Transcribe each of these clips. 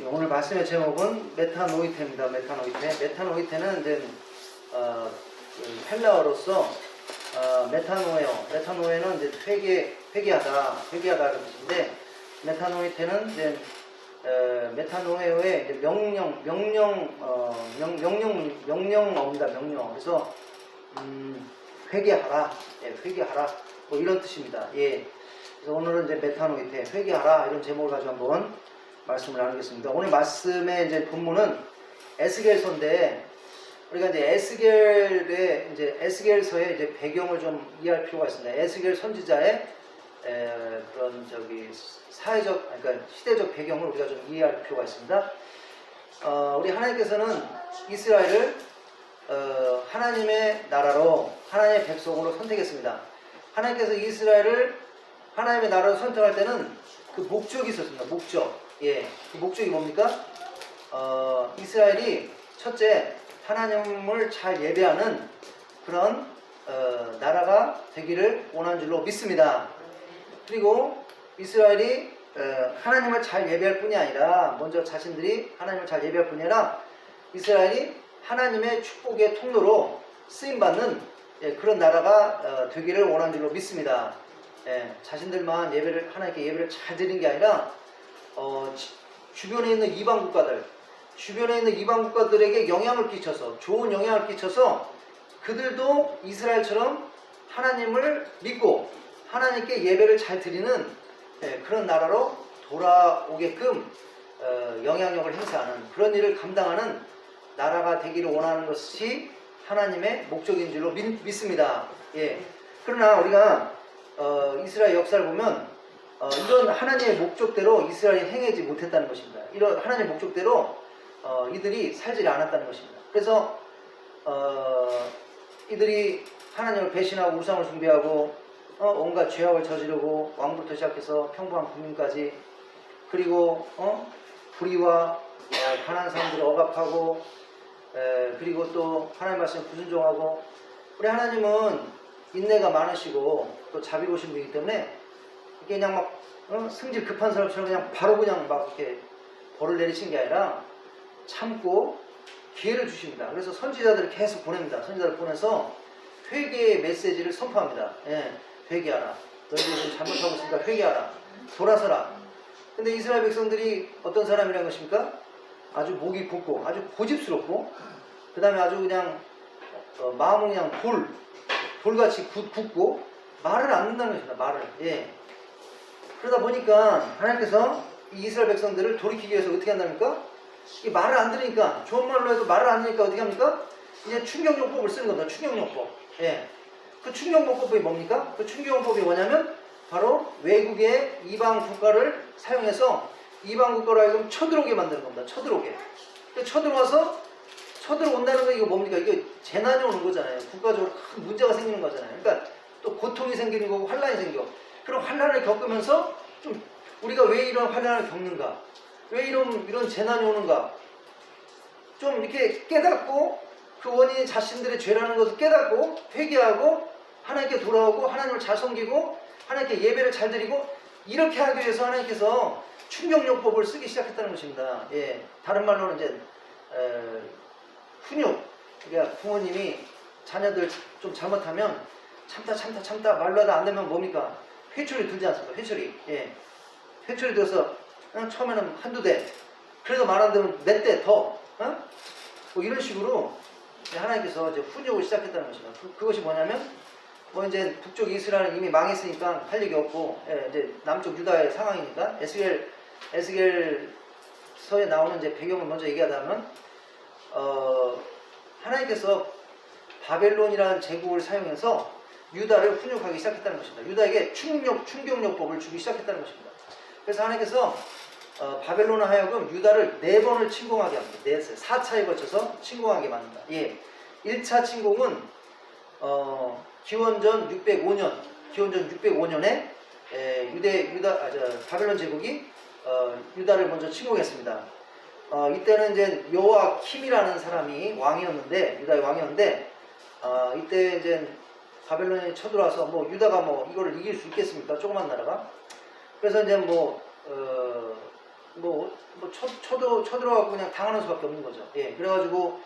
오늘 말씀의 제목은 메타노이테입니다. 메타노이테는 이제 헬라어로서 메타노에는 이제 회개하다라는 뜻인데, 메타노이테는 이제 메타노에의 명령어입니다. 명령. 그래서 회개하라, 회개하라, 뭐 이런 뜻입니다. 예. 그래서 오늘은 이제 메타노이테, 회개하라, 이런 제목을 가지고 한번 말씀을 나누겠습니다. 오늘 말씀의 이제 본문은 에스겔서인데, 우리가 이제 에스겔서의 이제 배경을 좀 이해할 필요가 있습니다. 에스겔 선지자의 그런 사회적, 그러니까 시대적 배경을 우리가 좀 이해할 필요가 있습니다. 우리 하나님께서는 이스라엘을 하나님의 나라로, 하나님의 백성으로 선택했습니다. 하나님께서 이스라엘을 하나님의 나라로 선택할 때는 그 목적이 있었습니다. 목적. 예, 그 목적이 뭡니까? 이스라엘이 첫째, 하나님을 잘 예배하는 그런 나라가 되기를 원하는 줄로 믿습니다. 그리고 이스라엘이 하나님을 잘 예배할 뿐이 아니라, 먼저 자신들이 하나님을 잘 예배할 뿐이 아니라 이스라엘이 하나님의 축복의 통로로 쓰임받는 그런 나라가 되기를 원하는 줄로 믿습니다. 자신들만 하나님께 예배를 잘 드리는 게 아니라 주변에 있는 이방 국가들에게 영향을 끼쳐서, 좋은 영향을 끼쳐서 그들도 이스라엘처럼 하나님을 믿고 하나님께 예배를 잘 드리는 그런 나라로 돌아오게끔 영향력을 행사하는, 그런 일을 감당하는 나라가 되기를 원하는 것이 하나님의 목적인 줄로 믿습니다. 예. 그러나 우리가 이스라엘 역사를 보면 이런 하나님의 목적대로 이스라엘이 행하지 못했다는 것입니다. 이런 하나님의 목적대로 이들이 살지 않았다는 것입니다. 그래서 이들이 하나님을 배신하고 우상을 숭배하고 온갖 죄악을 저지르고, 왕부터 시작해서 평범한 국민까지, 그리고 불의와 가난한 사람들을 억압하고, 그리고 또 하나님 말씀에 불순종하고. 우리 하나님은 인내가 많으시고 또 자비로우신 분이기 때문에 이게 그냥 막 승질 급한 사람처럼 그냥 막 이렇게 벌을 내리신 게 아니라 참고 기회를 주십니다. 그래서 선지자들을 계속 보냅니다. 선지자를 보내서 회개의 메시지를 선포합니다. 예, 회개하라. 너희들이 지금 잘못하고 있으니까 회개하라. 돌아서라. 근데 이스라엘 백성들이 어떤 사람이라는 것입니까? 아주 목이 곱고 아주 고집스럽고, 그 다음에 아주 그냥 마음은 그냥 돌같이 굳고 말을 안 듣는다는 것입니다. 말을. 예. 그러다 보니까 하나님께서 이 이스라엘 백성들을 돌이키기 위해서 어떻게 한답니까? 이 말을 안 들으니까, 좋은 말로 해도 말을 안 들으니까 어떻게 합니까? 이제 충격요법을 쓰는 겁니다. 충격요법. 예. 그 충격요법이 뭡니까? 그 충격요법이 뭐냐면 바로 외국의 이방 국가를 사용해서 이방 국가로 하여금 쳐들어오게 만드는 겁니다. 쳐들어오게. 쳐들어온다는 거, 이거 뭡니까? 이거 재난이 오는 거잖아요. 국가적으로 큰 문제가 생기는 거잖아요. 그러니까 또 고통이 생기는 거고 환란이 생겨. 그럼 환란을 겪으면서 좀 우리가 왜 이런 환란을 겪는가? 왜 이런 재난이 오는가? 좀 이렇게 깨닫고, 그 원인이 자신들의 죄라는 것을 깨닫고 회개하고 하나님께 돌아오고 하나님을 잘 섬기고 하나님께 예배를 잘 드리고, 이렇게 하기 위해서 하나님께서 충격요법을 쓰기 시작했다는 것입니다. 예. 다른 말로는 이제 훈육. 그러니까 부모님이 자녀들 좀 잘못하면 참다 말로 하다 안 되면 뭡니까? 회초리 들지 않습니까? 회초리. 예. 회초리 들어서 처음에는 한두 대, 그래도 말 안 되면 몇 대 더, 뭐 이런 식으로 하나님께서 이제 훈육을 시작했다는 것입니다. 그것이 뭐냐면, 뭐 이제 북쪽 이스라엘은 이미 망했으니까 할 얘기 없고, 예, 이제 남쪽 유다의 상황이니까 에스겔서에 나오는 이제 배경을 먼저 얘기하자면, 하나님께서 바벨론이라는 제국을 사용해서 유다를 훈육하기 시작했다는 것입니다. 유다에게 충격요법을 주기 시작했다는 것입니다. 그래서 하나님께서 바벨론을 하여금 유다를 4번을 침공하게 합니다. 4차에 걸쳐서 침공하게 만듭니다. 예. 1차 침공은 기원전 605년에 바벨론 제국이 유다를 먼저 침공했습니다. 이때는 이제 요아킴이라는 사람이 왕이었는데, 유다의 왕이었는데, 이때 이제 바벨론이 쳐들어와서 뭐 유다가 뭐 이거를 이길 수 있겠습니까? 조그만 나라가. 그래서 이제 쳐들어가고 그냥 당하는 수밖에 없는 거죠. 예, 그래가지고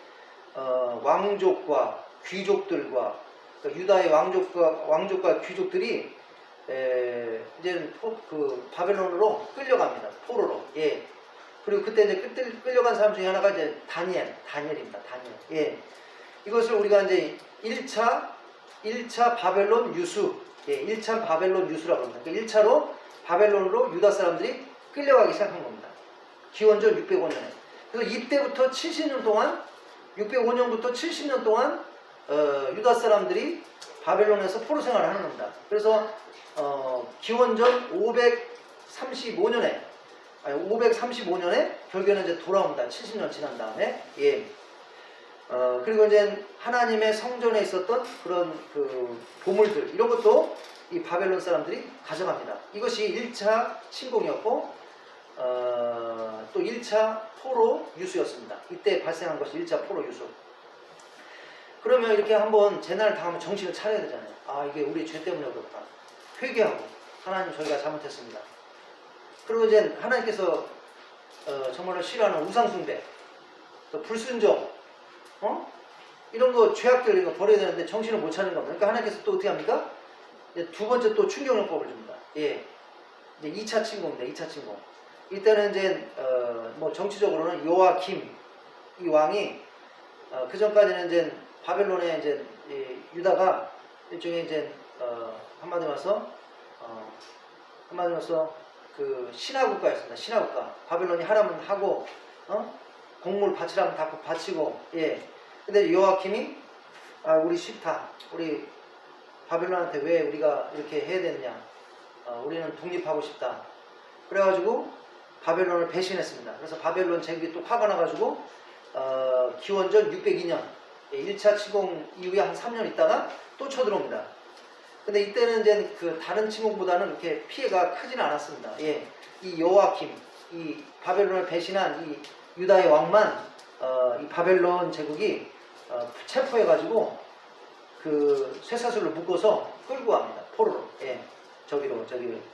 왕족과 귀족들과 그러니까 유다의 왕족과 귀족들이 이제는 그 바벨론으로 끌려갑니다. 포로로. 예. 그리고 그때 이제 끌려간 사람 중에 하나가 이제 다니엘입니다. 다니엘. 예. 이것을 우리가 이제 1차 바벨론 유수. 예, 1차 바벨론 유수라고 합니다. 그러니까 1차로 바벨론으로 유다 사람들이 끌려가기 시작한 겁니다. 기원전 605년에. 그래서 이때부터 70년 동안 605년부터 70년 동안 유다 사람들이 바벨론에서 포로 생활을 하는 겁니다. 그래서 기원전 535년에 결국에는 이제 돌아옵니다. 70년 지난 다음에. 예. 그리고 이제 하나님의 성전에 있었던 그런 그 보물들 이런 것도 이 바벨론 사람들이 가져갑니다. 이것이 1차 침공이었고 또 1차 포로 유수였습니다. 이때 발생한 것이 1차 포로 유수. 그러면 이렇게 한번 재난을 당하면 정신을 차려야 되잖아요. 아, 이게 우리 죄 때문에 그렇다. 회개하고 하나님 저희가 잘못했습니다. 그리고 이제 하나님께서 정말로 싫어하는 우상숭배, 또 불순종, 이런 거 죄악들 이런 거 버려야 되는데 정신을 못 차리는 겁니다. 그러니까 하나님께서 또 어떻게 합니까? 이제 두 번째 또 충격요법을 줍니다. 예, 이제 2차 침공입니다. 2차 침공. 이때는 이제 뭐 정치적으로는 요아킴 이 왕이 그 전까지는 이제 바벨론에 이제 유다가 일종의 이제 한마디로 해서 그 신화국가였습니다. 신화국가. 바벨론이 하라면 하고 곡물 바치라면 다 바치고. 예. 근데 요아킴이 우리 싫다. 우리 바벨론한테 왜 우리가 이렇게 해야 되느냐. 우리는 독립하고 싶다. 그래가지고 바벨론을 배신했습니다. 그래서 바벨론 제국이 또 화가 나가지고 기원전 602년 1차 침공 이후에 한 3년 있다가 또 쳐들어옵니다. 근데 이때는 이제 그 다른 침공보다는 이렇게 피해가 크지는 않았습니다. 예, 이 요아킴, 이 바벨론을 배신한 이 유다의 왕만 이 바벨론 제국이 체포해가지고 그 쇠사슬로 묶어서 끌고 갑니다. 포로로. 예, 저기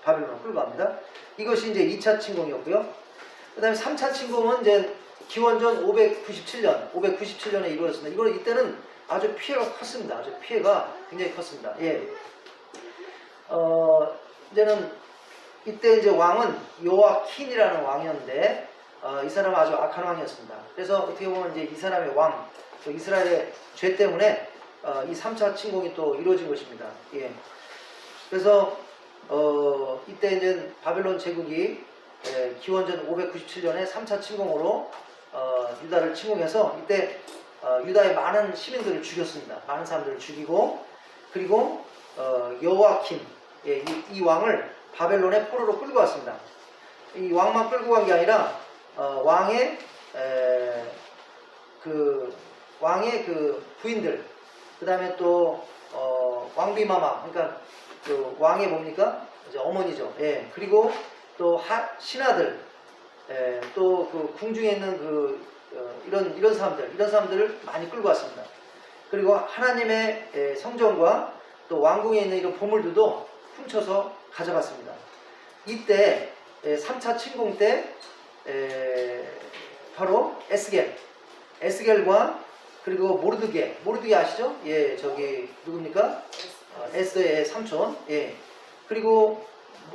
바벨론으로 끌고 갑니다. 이것이 이제 2차 침공이었고요. 그 다음에 3차 침공은 이제 기원전 597년에 이루어졌습니다. 이때는 아주 피해가 컸습니다. 아주 피해가 굉장히 컸습니다. 예. 이때 이제 왕은 요아킨이라는 왕이었는데, 이 사람은 아주 악한 왕이었습니다. 그래서 어떻게 보면 이제 이 사람의 왕, 또 이스라엘의 죄 때문에 이 3차 침공이 또 이루어진 것입니다. 예. 그래서 이때 이제 바벨론 제국이 기원전 597년에 3차 침공으로 유다를 침공해서 이때 유다의 많은 시민들을 죽였습니다. 많은 사람들을 죽이고, 그리고 여호와킴, 이 왕을 바벨론의 포로로 끌고 왔습니다. 이 왕만 끌고 간 게 아니라 왕의 그 부인들, 그 다음에 또 왕비마마, 그러니까 그 왕의 뭡니까? 이제 어머니죠. 예. 그리고 또 신하들, 또 그 궁중에 있는 이런 사람들을 많이 끌고 왔습니다. 그리고 하나님의 성전과 또 왕궁에 있는 이런 보물들도 훔쳐서 가져갔습니다. 이때 3차 침공 때 바로 에스겔과 그리고 모르드게 아시죠? 예, 저기 누굽니까? 에스더의 삼촌. 예. 그리고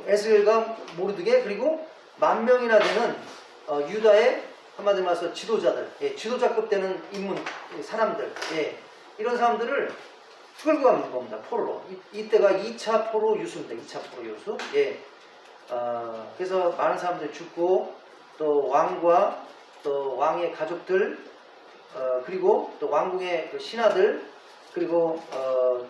에스겔과 모르드게, 그리고 10,000명이나 되는 유다의 한마디로 말해서 지도자들, 예, 지도자급 되는 사람들, 예, 이런 사람들을 끌고 가는 겁니다. 포로로. 이때가 2차 포로 유수입니다. 2차 포로 유수. 예. 그래서 많은 사람들이 죽고, 또 왕과 또 왕의 가족들, 그리고 또 왕궁의 그 신하들, 그리고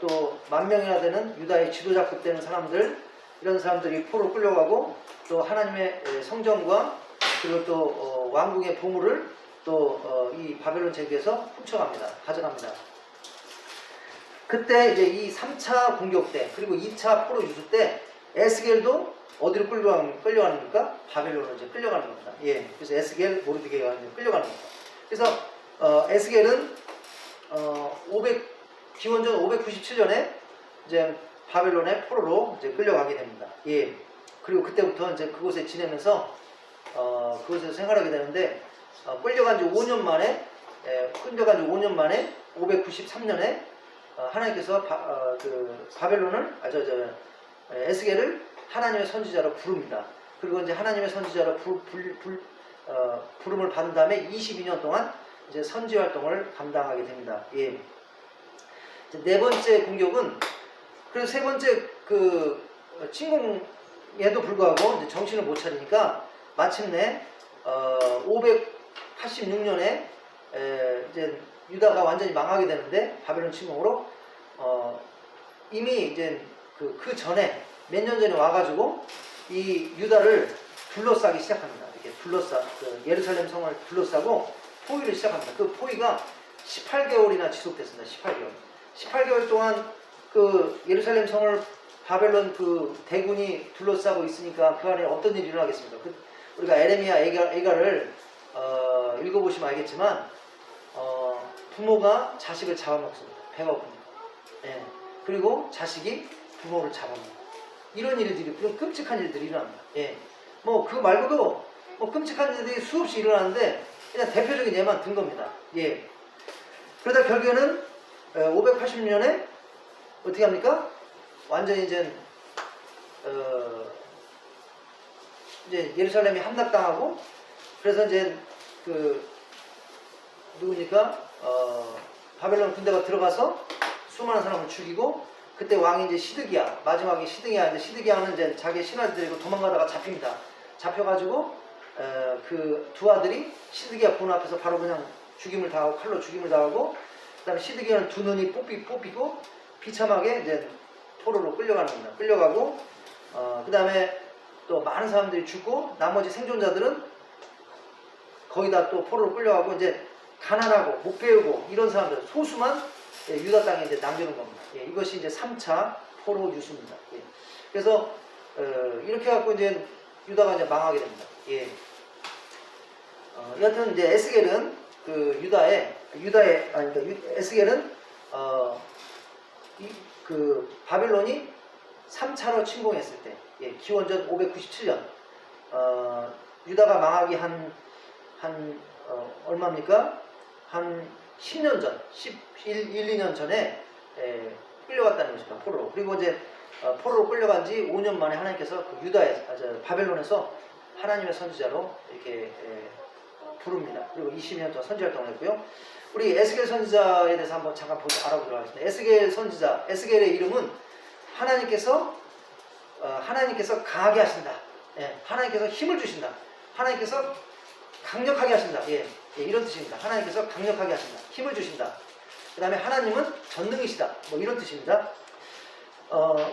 또 10,000명이나 되는 유다의 지도자급 되는 사람들, 이런 사람들이 포로 끌려가고, 또 하나님의 성전과 그리고 또 왕궁의 보물을 또 이 바벨론 제국에서 훔쳐갑니다. 가져갑니다. 그때 이제 이 3차 공격 때, 그리고 2차 포로 유수 때 에스겔도 어디로 끌려가는 겁니까? 바벨론으로 이제 끌려가는 겁니다. 예, 그래서 에스겔, 모르드게가 끌려가는 겁니다. 그래서 에스겔은 기원전 597년에 이제 바벨론의 포로로 이제 끌려가게 됩니다. 예. 그리고 그때부터 이제 그곳에 지내면서 그곳에서 생활하게 되는데 끌려간 지 5년 만에 593년에 하나님께서 바벨론을 에스겔을 하나님의 선지자로 부릅니다. 그리고 이제 하나님의 선지자로 부름을 받은 다음에 22년 동안 이제 선지 활동을 감당하게 됩니다. 예. 네 번째 공격은 그래서 세 번째 침공에도 불구하고 이제 정신을 못 차리니까 마침내 586년에 이제 유다가 완전히 망하게 되는데 바벨론 침공으로 이미 이제 그 전에 몇 년 전에 와가지고 이 유다를 둘러싸기 시작합니다. 이렇게 예루살렘 성을 둘러싸고 포위를 시작합니다. 그 포위가 18개월이나 지속됐습니다. 18개월 동안 예루살렘 성을 바벨론 대군이 둘러싸고 있으니까 그 안에 어떤 일이 일어나겠습니까? 우리가 에레미야 애가를 읽어보시면 알겠지만 부모가 자식을 잡아먹습니다. 배가 고프니까. 예. 그리고 자식이 부모를 잡아먹습니다. 이런 일들이, 그런 끔찍한 일들이 일어납니다. 예. 그 말고도 끔찍한 일들이 수없이 일어나는데 그냥 대표적인 예만 든 겁니다. 예. 그러다 결국에는 580년에 어떻게 합니까? 완전히 이제 예루살렘이 함락당하고 그래서 이제 누굽니까? 바벨론 군대가 들어가서 수많은 사람을 죽이고 그때 왕이 이제 시드기야, 마지막에 시드기야는 이제 자기 신하들 데리고 도망가다가 잡힙니다. 잡혀가지고 그 두 아들이 시드기야 본 앞에서 바로 그냥 칼로 죽임을 당하고 그다음에 시드기야는 두 눈이 뽑히고 비참하게 이제 포로로 끌려가는 겁니다. 끌려가고 그다음에 또 많은 사람들이 죽고 나머지 생존자들은 거의 다 또 포로로 끌려가고 이제 가난하고 못 배우고 이런 사람들 소수만 유다 땅에 이제 남겨놓은 겁니다. 예, 이것이 이제 3차 포로 유수입니다. 예. 그래서 이렇게 갖고 이제 유다가 이제 망하게 됩니다. 예. 여하튼 이제 에스겔은 에스겔은 바벨론이 3차로 침공했을 때, 예, 기원전 597년, 유다가 망하기 얼마입니까? 한 10년 전, 2년 전에 끌려갔다는 것입니다. 포로로. 그리고 이제 포로로 끌려간 지 5년 만에 하나님께서 바벨론에서 하나님의 선지자로 이렇게 부릅니다. 그리고 20년 동안 선지 활동을 했고요. 우리 에스겔 선지자에 대해서 한번 잠깐 알아보도록 하겠습니다. 에스겔 선지자, 에스겔의 이름은 하나님께서 강하게 하신다. 예, 하나님께서 힘을 주신다. 하나님께서 강력하게 하신다. 예, 이런 뜻입니다. 하나님께서 강력하게 하신다. 힘을 주신다. 그 다음에 하나님은 전능이시다. 이런 뜻입니다.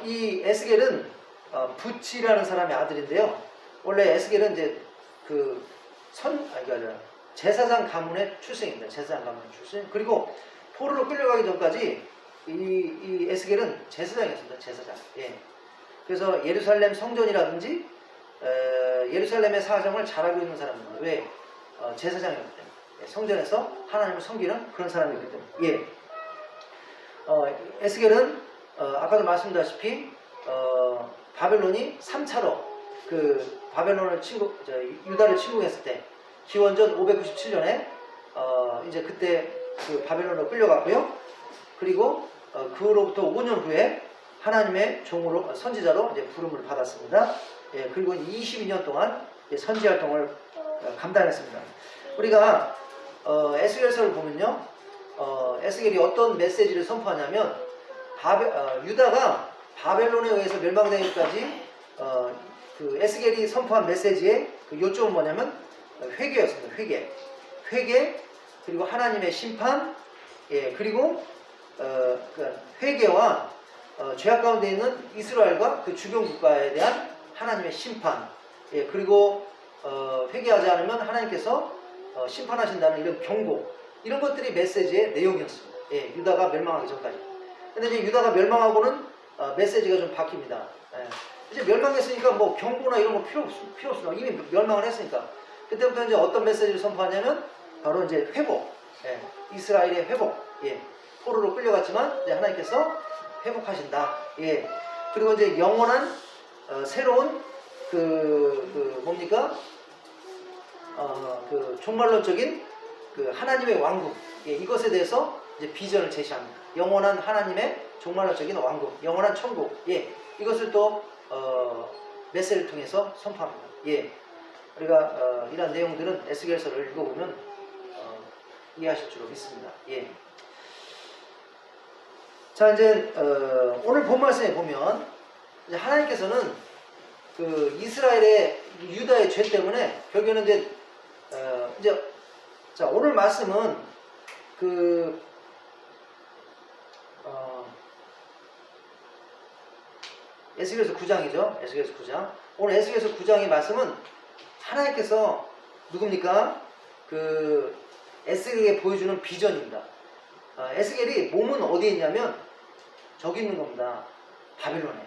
이 에스겔은 붓이라는 사람의 아들인데요. 원래 에스겔은 이제 제사장 가문의 출생입니다. 제사장 가문의 출생. 그리고 포로로 끌려가기 전까지 이 에스겔은 제사장이었습니다. 제사장. 예. 그래서 예루살렘 성전이라든지 예루살렘의 사정을 잘 알고 있는 사람입니다. 왜? 제사장이었기 때문에. 예. 성전에서 하나님을 섬기는 그런 사람이기 때문에. 예. 에스겔은 아까도 말씀드렸다시피 바벨론이 3차로 바벨론을 유다를 침공했을 때 기원전 597년에 이제 그때 바벨론으로 끌려갔고요. 그리고 그로부터 5년 후에 하나님의 종으로 선지자로 이제 부름을 받았습니다. 예, 그리고 22년 동안 선지 활동을 감당했습니다. 우리가 에스겔서를 보면요, 에스겔이 어떤 메시지를 선포하냐면 유다가 바벨론에 의해서 멸망되기까지 에스겔이 선포한 메시지의 요점은 뭐냐면 회개였습니다. 회개 그리고 하나님의 심판, 예, 그리고 회개와 죄악 가운데 있는 이스라엘과 그 주변 국가에 대한 하나님의 심판, 예, 그리고 회개하지 않으면 하나님께서 심판하신다는 이런 경고, 이런 것들이 메시지의 내용이었습니다. 예, 유다가 멸망하기 전까지. 근데 이제 유다가 멸망하고는 메시지가 좀 바뀝니다. 예, 이제 멸망했으니까 뭐 경고나 이런 거 필요 없습니다. 이미 멸망을 했으니까. 그때부터 이제 어떤 메시지를 선포하냐면 바로 이제 회복, 예, 이스라엘의 회복, 예, 포로로 끌려갔지만 이제 하나님께서 회복하신다. 예, 그리고 이제 영원한 새로운 뭡니까? 그 종말론적인 그 하나님의 왕국, 예, 이것에 대해서 이제 비전을 제시합니다. 영원한 하나님의 종말론적인 왕국, 영원한 천국, 예, 이것을 또 메시지를 통해서 선포합니다. 예, 우리가 이런 내용들은 에스겔서를 읽어보면 이해하실 줄로 믿습니다. 예. 자, 이제 오늘 본 말씀에 보면 이제 하나님께서는 그 이스라엘의 유다의 죄 때문에 결국에는 이제 자, 오늘 말씀은 그 에스겔서 9장이죠. 에스겔서 9장. 오늘 에스겔서 9장의 말씀은 하나님께서 누굽니까? 그 에스겔에게 보여주는 비전입니다. 에스겔이 몸은 어디에 있냐면 저기 있는 겁니다. 바빌론에.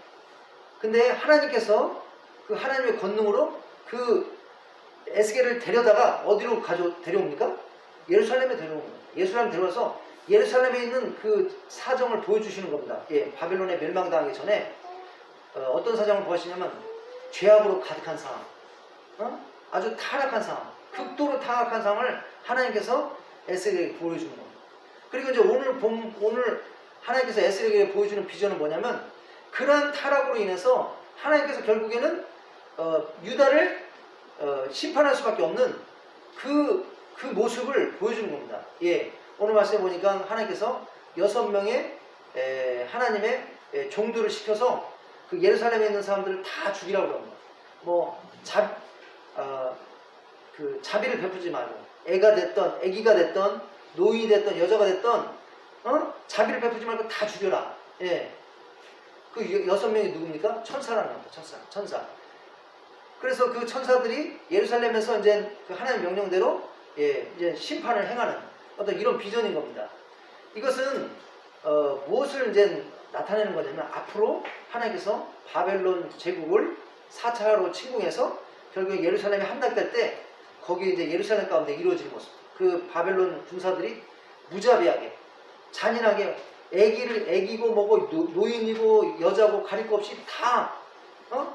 근데 하나님께서 그 하나님의 권능으로 그 에스겔을 데려다가 어디로 데려옵니까? 예루살렘에 데려옵니다. 예루살렘 데려와서 예루살렘에 있는 그 사정을 보여주시는 겁니다. 예, 바빌론에 멸망당하기 전에 어떤 사정을 보시냐면 죄악으로 가득한 상황, 아주 타락한 상황, 극도로 타락한 상황을 하나님께서 에스겔에게 보여주는 겁니다. 그리고 이제 오늘 하나님께서 에스겔에게 보여주는 비전은 뭐냐면 그러한 타락으로 인해서 하나님께서 결국에는 유다를 심판할 수밖에 없는 그 모습을 보여주는 겁니다. 예, 오늘 말씀에 보니까 하나님께서 6명의 하나님의 종들을 시켜서 그 예루살렘에 있는 사람들을 다 죽이라고 합니다. 그 자비를 베푸지 말고 애가 됐던 애기가 됐던 노인이 됐던 여자가 됐던 자비를 베푸지 말고 다 죽여라. 예. 그 6명이 누굽니까? 천사라는 겁니다. 천사. 그래서 그 천사들이 예루살렘에서 이제 그 하나님의 명령대로 이제 심판을 행하는 어떤 이런 비전인 겁니다. 이것은 무엇을 이제 나타내는 거냐면 앞으로 하나님께서 바벨론 제국을 4차로 침공해서 결국에 예루살렘이 함락될 때 거기 이제 예루살렘 가운데 이루어지는 모습. 그 바벨론 군사들이 무자비하게 잔인하게 애기고 뭐고 노인이고 여자고 가릴 것 없이 다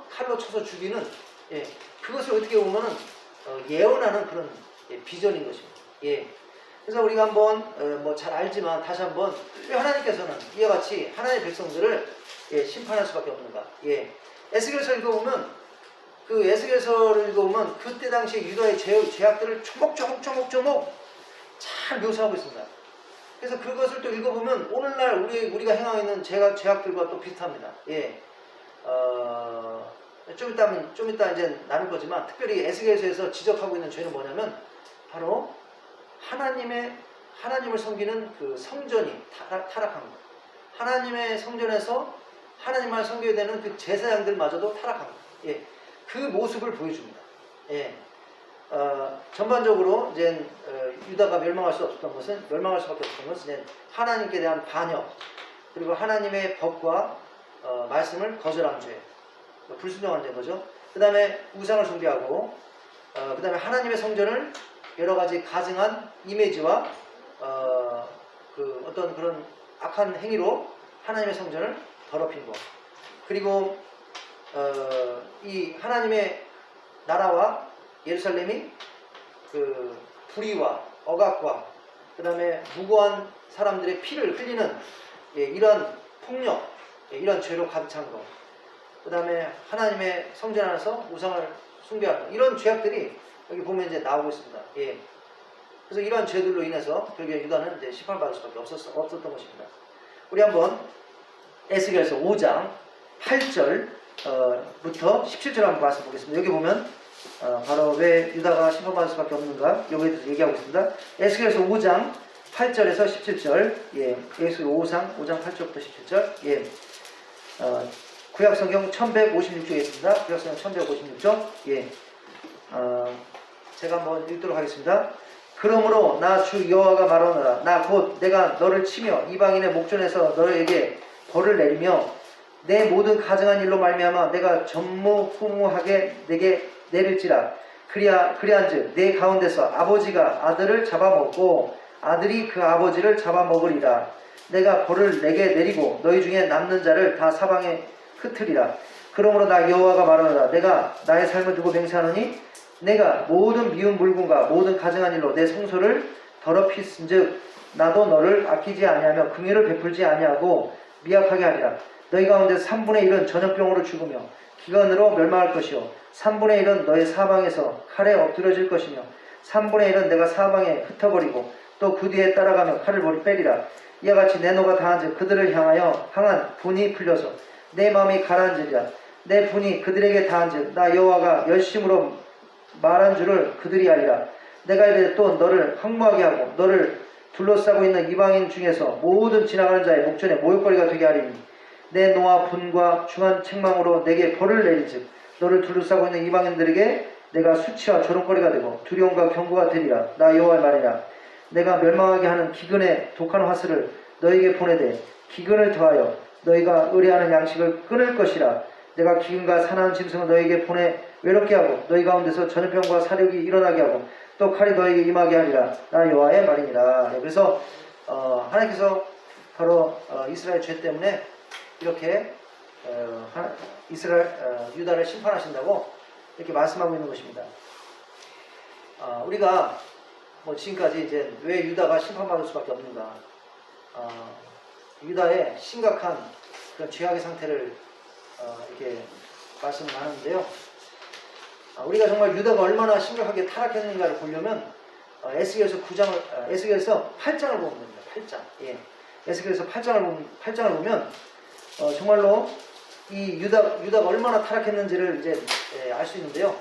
칼로 쳐서 죽이는, 예, 그것을 어떻게 보면은 예언하는 그런 비전인 것입니다. 예. 그래서 우리가 한번 뭐 잘 알지만 다시 한번 왜 하나님께서는 이와 같이 하나님의 백성들을 심판할 수밖에 없는가? 예. 에스겔서 읽어보면 그 에스겔서를 읽어보면 그때 당시에 유다의 죄악들을 조목조목 잘 묘사하고 있습니다. 그래서 그것을 또 읽어보면 오늘날 우리가 행하고 있는 죄악들과 또 비슷합니다. 예. 좀 이따 이제 나눌 거지만 특별히 에스겔서에서 지적하고 있는 죄는 뭐냐면 바로 하나님을 섬기는 그 성전이 타락한 것. 하나님의 성전에서 하나님만 섬겨야 되는 그 제사장들마저도 타락한 것. 예. 그 모습을 보여줍니다. 예. 전반적으로 이제 유다가 멸망할 수밖에 없었던 것은 이제 하나님께 대한 반역, 그리고 하나님의 법과 말씀을 거절한 죄, 불순종한 죄인 거죠. 그 다음에 우상을 숭배하고, 그 다음에 하나님의 성전을 여러 가지 가증한 이미지와 그 어떤 그런 악한 행위로 하나님의 성전을 더럽힌 것. 그리고 이 하나님의 나라와 예루살렘이 그 불의와 억압과 그 다음에 무고한 사람들의 피를 흘리는 이러한 폭력, 이러한 죄로 가득 찬 것. 그 다음에 하나님의 성전 안에서 우상을 숭배하는 이런 죄악들이 여기 보면 이제 나오고 있습니다. 예. 그래서 이러한 죄들로 인해서 결국에 유다는 이제 심판받을 수밖에 없었던 것입니다. 우리 한번 에스겔서 5장 8절부터 17절 한번 말씀 보겠습니다. 여기 보면 바로 왜 유다가 심판받을 수밖에 없는가 여기에 대해서 얘기하고 있습니다. 에스겔서 5장 8절에서 17절. 예. 에스겔서 5장 8절부터 17절. 예. 구약성경 1156쪽에 있습니다. 구약성경 1156쪽. 예. 제가 한번 읽도록 하겠습니다. 그러므로 나 주 여호와가 말하노라. 나 곧 내가 너를 치며 이방인의 목전에서 너에게 벌을 내리며 내 모든 가증한 일로 말미암아 내가 전무후무하게 내게 내릴지라. 그리한즉 내 가운데서 아버지가 아들을 잡아먹고 아들이 그 아버지를 잡아먹으리라. 내가 벌을 내게 내리고 너희 중에 남는 자를 다 사방에 흩으리라. 그러므로 나 여호와가 말하노라. 내가 나의 삶을 두고 맹세하노니 내가 모든 미운 물건과 모든 가증한 일로 내 성소를 더럽히신즉 나도 너를 아끼지 아니하며 긍휼을 베풀지 아니하고 미약하게 하리라. 너희 가운데 3분의 1은 전염병으로 죽으며 기근으로 멸망할 것이요 3분의 1은 너의 사방에서 칼에 엎드려질 것이며 3분의 1은 내가 사방에 흩어버리고 또 그 뒤에 따라가며 칼을 머리 빼리라. 이와 같이 내 노가 다한즉 그들을 향하여 항한 분이 풀려서 내 마음이 가라앉으리라. 내 분이 그들에게 다한즉 나 여호와가 열심으로 말한 줄을 그들이 알리라. 내가 이르되 또 너를 황무하게 하고 너를 둘러싸고 있는 이방인 중에서 모든 지나가는 자의 목전에 모욕거리가 되게 하리니 내 노와 분과 중한 책망으로 내게 벌을 내리즉 너를 둘러싸고 있는 이방인들에게 내가 수치와 조롱거리가 되고 두려움과 경고가 되리라. 나 여호와의 말이라. 내가 멸망하게 하는 기근의 독한 화살을 너에게 보내되 기근을 더하여 너희가 의뢰하는 양식을 끊을 것이라. 내가 기근과 사나운 짐승을 너에게 보내 외롭게 하고 너희 가운데서 전염병과 사륙이 일어나게 하고 또 칼이 너에게 임하게 하리라. 나 여호와의 말이니라. 그래서 하나님께서 바로 이스라엘 죄 때문에 이렇게 이스라엘 유다를 심판하신다고 이렇게 말씀하고 있는 것입니다. 우리가 뭐 지금까지 이제 왜 유다가 심판받을 수밖에 없는가? 유다의 심각한 그런 죄악의 상태를 이렇게 말씀을 하는데요. 우리가 정말 유다가 얼마나 심각하게 타락했는가를 보려면 에스겔서 8장을 보면 됩니다. 8장. 예. 에스겔서 8장을 보면 정말로 이 유다가 얼마나 타락했는지를 이제 알 수 있는데요.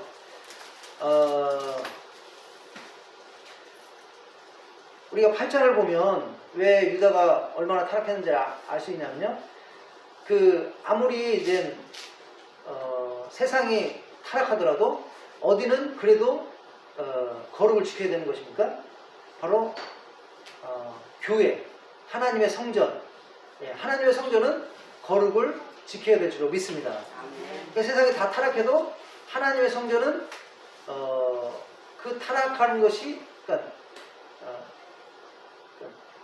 우리가 8장을 보면 왜 유다가 얼마나 타락했는지를 알 수 있냐면요. 아무리 이제 세상이 타락하더라도 어디는 그래도 거룩을 지켜야 되는 것입니까? 바로 교회, 하나님의 성전. 예, 하나님의 성전은 거룩을 지켜야 될 줄로 믿습니다. 그러니까 세상이 다 타락해도 하나님의 성전은 그 타락하는 것이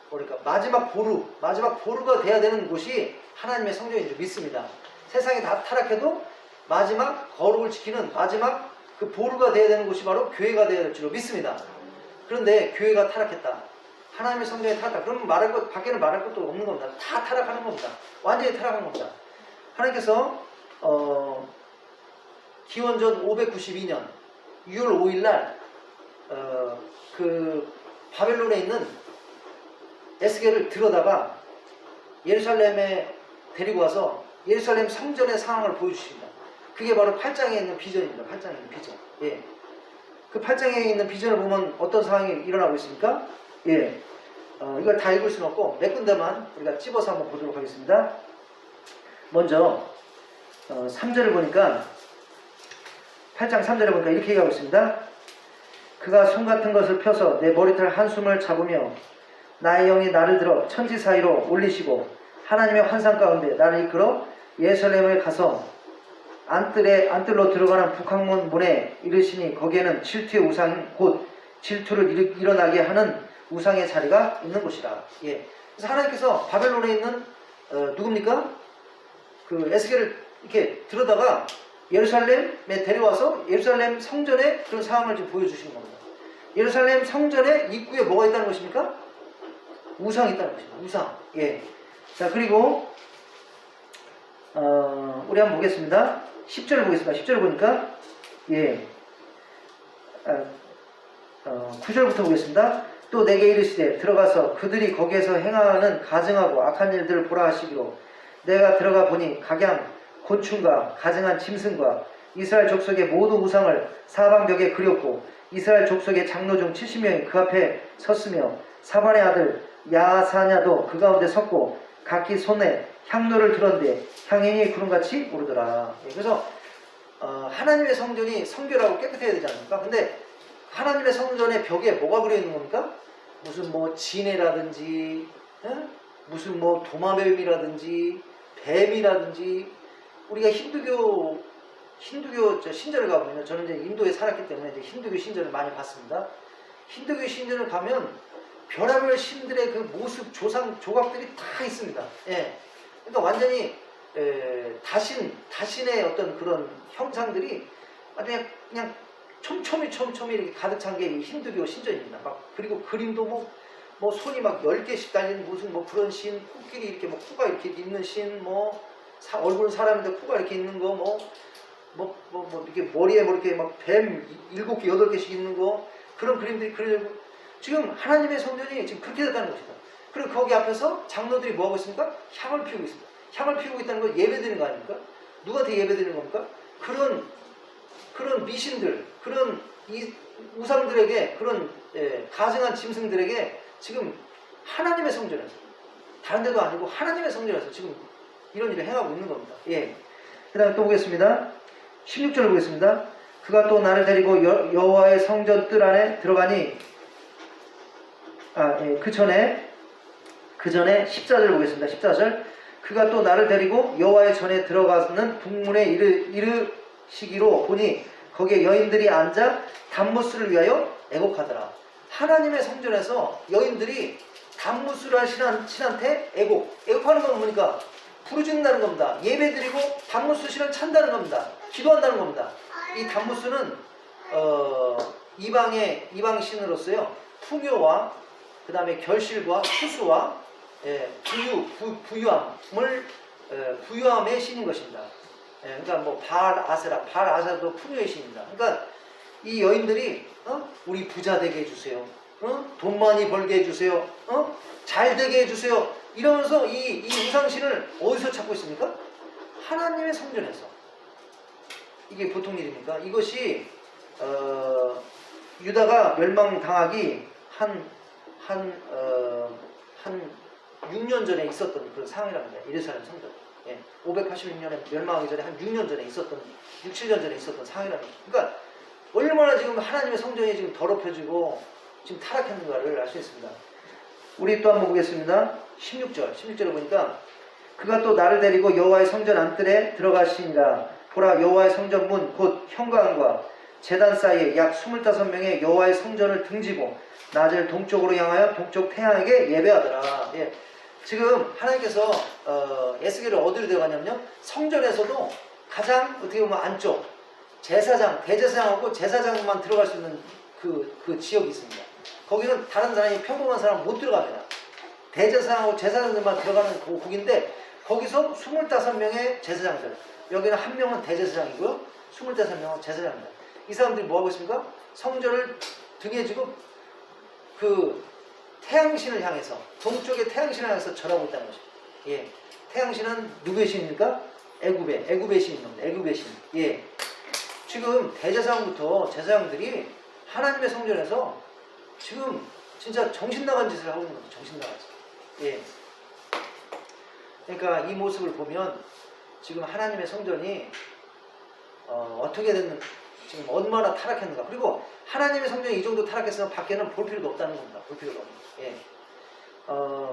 그러니까 마지막 보루가 돼야 되는 곳이 하나님의 성전인 줄 믿습니다. 세상이 다 타락해도 마지막 거룩을 지키는 마지막 그 보루가 돼야 되는 곳이 바로 교회가 돼야 될 줄로 믿습니다. 그런데 교회가 타락했다. 하나님의 성전이 타락했다. 그러면 밖에는 말할 것도 없는 겁니다. 다 타락하는 겁니다. 완전히 타락한 겁니다. 하나님께서 기원전 592년 6월 5일 날 바벨론에 있는 에스겔을 들여다가 예루살렘에 데리고 와서 예루살렘 성전의 상황을 보여주십니다. 그게 바로 8장에 있는 비전입니다. 8장에 있는 비전. 예. 그 8장에 있는 비전을 보면 어떤 상황이 일어나고 있습니까? 예. 이걸 다 읽을 수는 없고 몇 군데만 우리가 찝어서 한번 보도록 하겠습니다. 먼저 3절을 보니까 8장 3절에 보니까 이렇게 얘기하고 있습니다. 그가 손 같은 것을 펴서 내 머리털 한숨을 잡으며 나의 영이 나를 들어 천지 사이로 올리시고 하나님의 환상 가운데 나를 이끌어 예루살렘에 가서 안뜰로 들어가는 북항문 문에 이르시니 거기에는 질투의 우상 곧 질투를 일어나게 하는 우상의 자리가 있는 곳이라. 예. 그래서 하나님께서 바벨론에 있는 누굽니까? 그 에스겔을 이렇게 들여다가 예루살렘에 데려와서 예루살렘 성전의 그런 상황을 지금 보여주시는 겁니다. 예루살렘 성전의 입구에 뭐가 있다는 것입니까? 우상이 있다는 것입니다. 우상. 예. 자, 그리고 우리 한번 보겠습니다. 10절을 보겠습니다. 10절을 보니까 예. 9절부터 보겠습니다. 또 내게 이르시되 들어가서 그들이 거기에서 행하는 가증하고 악한 일들을 보라 하시기로 내가 들어가 보니 각양 곤충과 가증한 짐승과 이스라엘 족속의 모든 우상을 사방벽에 그렸고 이스라엘 족속의 장로 중 70명이 그 앞에 섰으며 사반의 아들 야사냐도 그 가운데 섰고 각기 손에 향로를 들었는데 향연이 구름같이 오르더라. 그래서 하나님의 성전이 성결하고 깨끗해야 되지 않습니까? 근데 하나님의 성전의 벽에 뭐가 그려 있는 겁니까? 무슨 뭐 진해라든지 무슨 뭐 도마뱀이라든지 뱀이라든지 우리가 힌두교 신전을 가보면 저는 이제 인도에 살았기 때문에 이제 힌두교 신전을 많이 봤습니다. 힌두교 신전을 가면 별의별 신들의 그 모습 조각들이 다 있습니다. 예. 그러니까 완전히 다신의 어떤 그런 형상들이 완전히 그냥 촘촘히 이렇게 가득 찬 게 힌두교 신전입니다. 막 그리고 그림도 뭐 손이 막 10개씩 달린 무슨 뭐 그런 신, 코끼리 이렇게 뭐 코가 이렇게 있는 신, 얼굴은 사람인데 코가 이렇게 있는 거, 이렇게 머리에 뭐 이렇게 막 뱀 7개, 8개씩 있는 거, 그런 그림들이 그려지고, 지금 하나님의 성전이 지금 그렇게 됐다는 것이다. 그리고 거기 앞에서 장로들이 뭐 하고 있습니까? 향을 피우고 있습니다. 향을 피우고 있다는 건 예배드리는 거 아닙니까? 누구한테 예배드리는 겁니까? 그런 미신들, 그런 이 우상들에게, 그런 가증한 짐승들에게 지금 하나님의 성전에서, 다른 데도 아니고 하나님의 성전에서 지금 이런 일을 행하고 있는 겁니다. 예. 그 다음에 또 보겠습니다. 16절을 보겠습니다. 그가 또 나를 데리고 여호와의 성전 뜰 안에 들어가니, 그 전에 14절을 보겠습니다. 14절. 그가 또 나를 데리고 여호와의 전에 들어가는 북문에 이르시기로 보니 거기에 여인들이 앉아 단무스를 위하여 애곡하더라. 하나님의 성전에서 여인들이 단무스를 한 신한테 애곡하는 건 뭡니까? 부르짖는다는 겁니다. 예배드리고 단무스 신을 찬다는 겁니다. 기도한다는 겁니다. 이 단무스는 이방 신으로서요, 풍요와 그 다음에 결실과 수수와 부유함의 신인 것입니다. 그러니까 뭐 바알아세라도 풍요의 신입니다. 그러니까 이 여인들이 우리 부자 되게 해주세요. 돈 많이 벌게 해주세요. 잘 되게 해주세요. 이러면서 이 우상신을 어디서 찾고 있습니까? 하나님의 성전에서. 이게 보통 일입니까? 이것이 유다가 멸망당하기 한 6년 전에 있었던 그런 상황이랍니다. 예루살렘 성전. 586년에 멸망하기 전에 한 6년 전에 있었던, 6, 7년 전에 있었던 상황이랍니다. 그러니까 얼마나 지금 하나님의 성전이 지금 더럽혀지고 지금 타락했는가를 알 수 있습니다. 우리 또 한번 보겠습니다. 16절을 보니까 그가 또 나를 데리고 여호와의 성전 안뜰에 들어가시니라. 보라, 여호와의 성전 문 곧 현관과 제단 사이에 약 25명의 여호와의 성전을 등지고 낮을 동쪽으로 향하여 동쪽 태양에게 예배하더라. 예. 지금 하나님께서 에스겔을 어디로 데려가냐면요, 성전에서도 가장 어떻게 보면 안쪽 제사장, 대제사장하고 제사장만 들어갈 수 있는 그 지역이 있습니다. 거기는 다른 사람이, 평범한 사람은 못 들어갑니다. 대제사장하고 제사장들만 들어가는 곡인데, 거기서 25명의 제사장들, 여기는 한 명은 대제사장이고요, 25명은 제사장입니다. 이 사람들이 뭐 하고 있습니까? 성전을 등에 지고 그 태양신을 향해서, 동쪽의 태양신을 향해서 절하고 있다는 것입니다. 예. 태양신은 누구의 신입니까? 애굽의 신입니다. 애굽의 신. 예. 지금 대제사장부터 제사장들이 하나님의 성전에서 지금 진짜 정신 나간 짓을 하고 있는 거죠. 정신 나간 짓. 예. 그러니까 이 모습을 보면 지금 하나님의 성전이 어떻게 됐는, 지금 얼마나 타락했는가. 그리고 하나님의 성전이 이 정도 타락했으면 밖에는 볼 필요도 없다는 겁니다. 볼 필요가 없는. 예.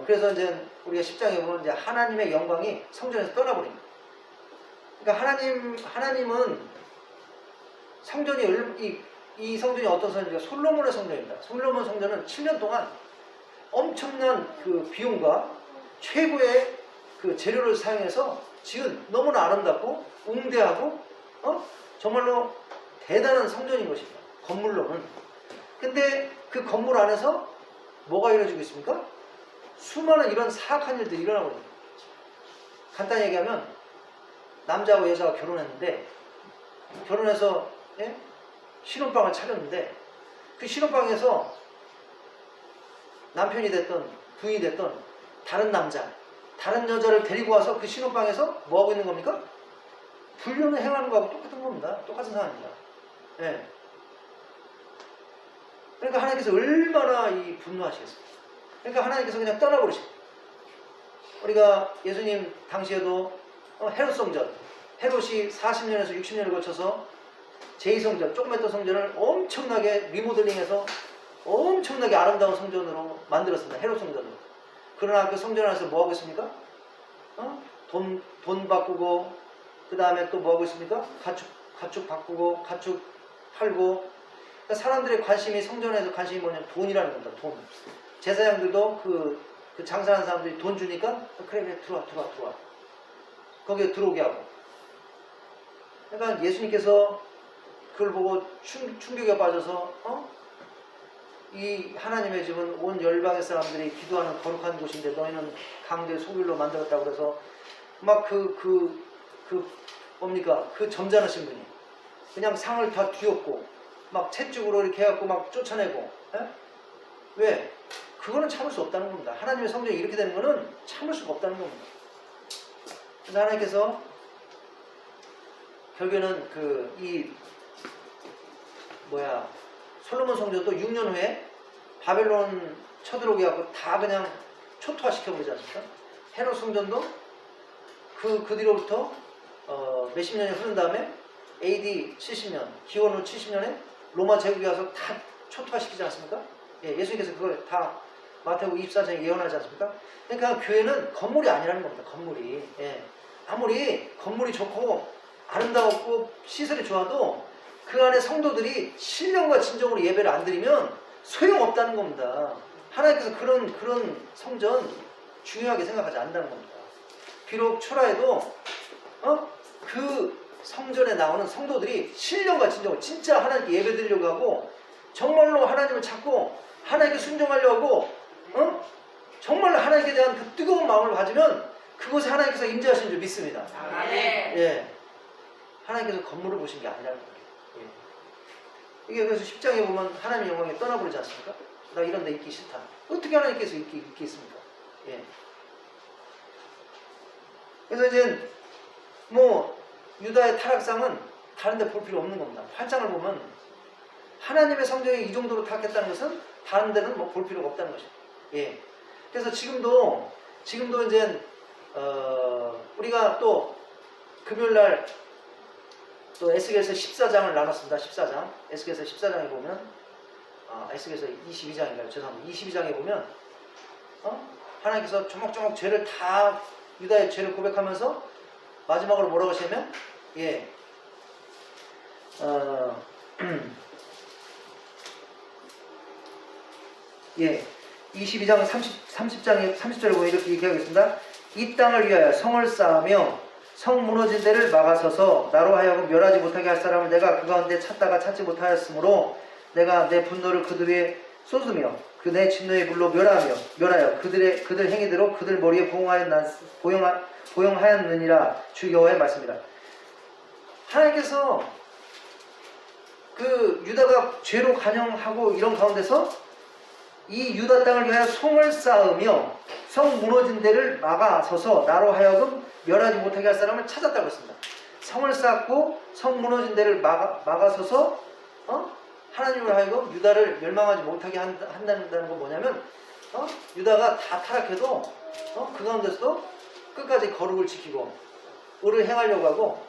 그래서 이제 우리가 10장에 보면 이제 하나님의 영광이 성전에서 떠나버립니다. 그러니까 하나님은 성전이, 이 성전이 어떤 성전입니까? 솔로몬의 성전입니다. 솔로몬 성전은 7년 동안 엄청난 그 비용과 최고의 그 재료를 사용해서 지은 너무나 아름답고 웅대하고 정말로 대단한 성전인 것입니다. 건물로는. 근데 그 건물 안에서 뭐가 이루어지고 있습니까? 수많은 이런 사악한 일들이 일어나고 있습니다. 간단히 얘기하면 남자하고 여자가 결혼했는데, 결혼해서 신혼방을 차렸는데, 그 신혼방에서 남편이 됐던 부인이 됐던 다른 남자, 다른 여자를 데리고 와서 그 신혼방에서 뭐 하고 있는 겁니까? 불륜을 행하는 거하고 똑같은 겁니다. 똑같은 상황입니다. 예. 그러니까 하나님께서 얼마나 분노하시겠습니까? 그러니까 하나님께서 그냥 떠나버리십니다. 우리가 예수님 당시에도 헤롯 성전, 헤롯이 40년에서 60년을 거쳐서 제2성전, 조그맣던 성전을 엄청나게 리모델링해서 엄청나게 아름다운 성전으로 만들었습니다. 헤롯 성전으로. 그러나 그 성전 안에서 뭐 하고 있습니까? 돈 바꾸고, 그 다음에 또 뭐 하고 있습니까? 가축 바꾸고, 가축 팔고. 그러니까 사람들의 관심이, 성전에서 관심이 뭐냐면 돈이라는 겁니다. 돈. 제사장들도 그 장사하는 사람들이 돈 주니까 그래 들어와. 거기에 들어오게 하고. 그러니까 예수님께서 그걸 보고 충격에 빠져서 이 하나님의 집은 온 열방의 사람들이 기도하는 거룩한 곳인데 너희는 강제 소굴로 만들었다고 그래서 막 뭡니까? 그 점잖으신 분이 그냥 상을 다 뒤엎고 막 채찍으로 이렇게 해갖고 막 쫓아내고 왜? 그거는 참을 수 없다는 겁니다. 하나님의 성전이 이렇게 되는 거는 참을 수가 없다는 겁니다. 그래서 하나님께서 결국에는 솔로몬 성전도 6년 후에 바벨론 쳐들어오게 하고 다 그냥 초토화시켜버리지 않습니까? 헤롯 성전도 그 뒤로부터 몇십 년이 흐른 다음에 AD 70년, 기원 후 70년에 로마 제국이 와서 다 초토화시키지 않습니까? 예, 예수님께서 그걸 다 마태복음 24장에 예언하지 않습니까? 그러니까 교회는 건물이 아니라는 겁니다. 건물이. 예. 아무리 건물이 좋고 아름다웠고 시설이 좋아도 그 안에 성도들이 신령과 진정으로 예배를 안 드리면 소용없다는 겁니다. 하나님께서 그런 성전 중요하게 생각하지 않는다는 겁니다. 비록 초라해도 그 성전에 나오는 성도들이 신령과 진정으로 진짜 하나님께 예배 드리려고 하고 정말로 하나님을 찾고 하나님께 순종하려고 하고 정말로 하나님께 대한 그 뜨거운 마음을 가지면 그곳에 하나님께서 임재하시는 줄 믿습니다. 예. 하나님께서 건물을 보신 게 아니라는 거예요. 예. 이게 그래서 10장에 보면 하나님의 영광에 떠나버리지 않습니까? 나 이런 데 있기 싫다. 어떻게 하나님께서 있겠습니까? 예. 그래서 이제 유다의 타락상은 다른 데 볼 필요 없는 겁니다. 8장을 보면 하나님의 성전이 이 정도로 타락했다는 것은 다른 데는 볼 필요가 없다는 것입니다. 예. 그래서 지금도 이제 우리가 또 금요일날 또 에스겔서 14장을 나눴습니다. 14장. 에스겔서 14장에 보면 에스겔서 22장인가요? 죄송합니다. 22장에 보면 하나님께서 조목조목 죄를 다 유다의 죄를 고백하면서 마지막으로 뭐라고 하시냐면 예. 22장 30장에 30절에 보면 이렇게 얘기하겠습니다. 이 땅을 위하여 성을 쌓으며 성 무너진 데를 막아서서 나로 하여금 멸하지 못하게 할 사람을 내가 그 가운데 찾다가 찾지 못하였으므로 내가 내 분노를 그들 위에 쏟으며 그 내 진노의 불로 멸하여 그들 행위대로 그들 머리에 보용하였느니라. 주 여호와의 말씀이라. 하나님께서 그 유다가 죄로 간영하고 이런 가운데서 이 유다 땅을 위하여 성을 쌓으며 성 무너진 데를 막아서서 나로 하여금 멸하지 못하게 할 사람을 찾았다고 했습니다. 성을 쌓고 성 무너진 데를 막아서서 하나님을 하여금 유다를 멸망하지 못하게 한다는 건 뭐냐면 유다가 다 타락해도 그 가운데서도 끝까지 거룩을 지키고 의를 행하려고 하고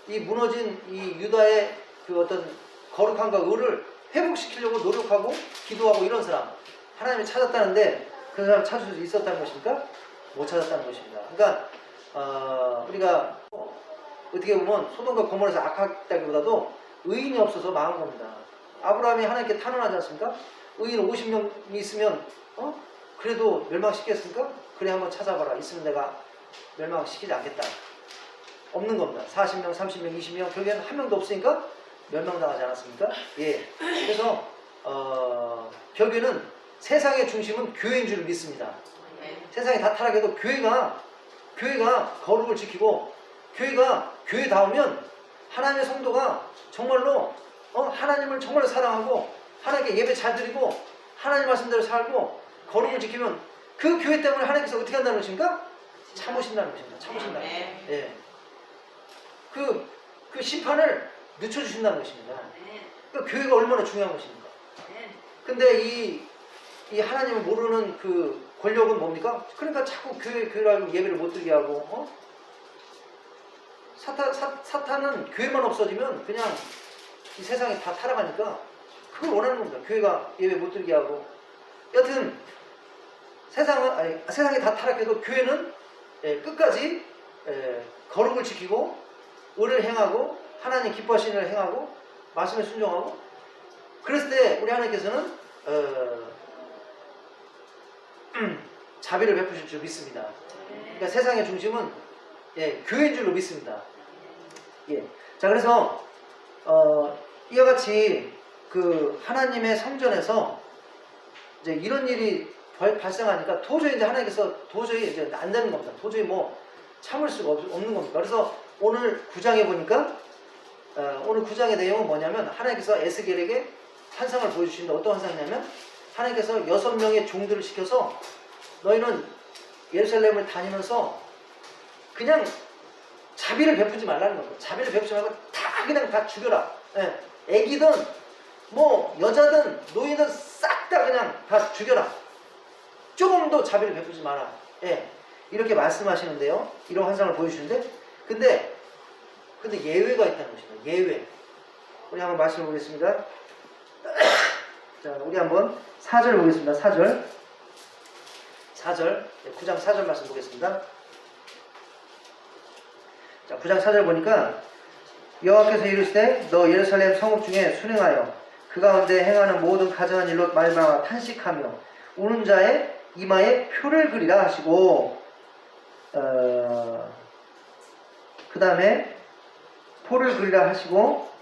이 무너진 이 유다의 그 어떤 거룩함과 의를 회복시키려고 노력하고 기도하고 이런 사람 하나님이 찾았다는데 그 사람 찾을 수 있었다는 것입니까? 못 찾았다는 것입니다. 그러니까 우리가 어떻게 보면 소돔과 고모라에서 악하다기보다도 의인이 없어서 망한 겁니다. 아브라함이 하나님께 탄원하지 않습니까? 의인 50명이 있으면 그래도 멸망시켰습니까? 그래 한번 찾아봐라. 있으면 내가 멸망시키지 않겠다. 없는 겁니다. 40명, 30명, 20명 결국에는 한 명도 없으니까 멸망당하지 않았습니까? 예. 그래서 결국에는 세상의 중심은 교회인 줄 믿습니다. 세상이 다 타락해도 교회가 거룩을 지키고 교회다우면 하나님의 성도가 정말로 하나님을 정말로 사랑하고 하나님께 예배 잘 드리고 하나님 말씀대로 살고 거룩을 지키면 그 교회 때문에 하나님께서 어떻게 한다는 것입니까? 참으신다는 것입니다. 참으신다는 것입니다. 예. 그 심판을 늦춰주신다는 것입니다. 그러니까 교회가 얼마나 중요한 것입니까? 근데 이 하나님을 모르는 그 권력은 뭡니까? 그러니까 자꾸 교회라고 예배를 못 드리게 하고 사탄은 교회만 없어지면 그냥 이 세상이 다 타락하니까 그걸 원하는 겁니다. 교회가 예배 못 드리게 하고 여튼 세상이 다 타락해도 교회는 끝까지 거룩을 지키고 의를 행하고 하나님 기뻐하시는 일을 행하고 말씀에 순종하고 그랬을 때 우리 하나님께서는 자비를 베푸실 줄 믿습니다. 그러니까 세상의 중심은 교회인 줄로 믿습니다. 예. 자 그래서 이와 같이 그 하나님의 성전에서 이제 이런 일이 발생하니까 도저히 이제 하나님께서 도저히 이제 안 되는 겁니다. 도저히 뭐 참을 수가 없는 겁니다. 그래서 오늘 9장에 보니까 오늘 9장의 내용은 뭐냐면 하나님께서 에스겔에게 환상을 보여주시는데 어떤 환상이냐면 하나님께서 6명의 종들을 시켜서 너희는 예루살렘을 다니면서 그냥 자비를 베푸지 말라는 겁니다. 자비를 베푸지 말고 다 그냥 다 죽여라. 예. 애기든 뭐 여자든 노인든 싹 다 그냥 다 죽여라. 조금도 자비를 베푸지 마라. 예. 이렇게 말씀하시는데요. 이런 환상을 보여주시는데 근데 예외가 있다는 것입니다. 예외. 우리 한번 말씀을 보겠습니다. 자, 우리 한번 4절 보겠습니다. 4절. 9장 4절 말씀 보겠습니다. 자, 9장 4절 보니까 여호와께서 이르시되 너 예루살렘 성읍 중에 순행하여 그 가운데 행하는 모든 가증한 일로 말미암아 탄식하며 우는 자의 이마에 표를 그리라 하시고 그 다음에 표를 그리라 하시고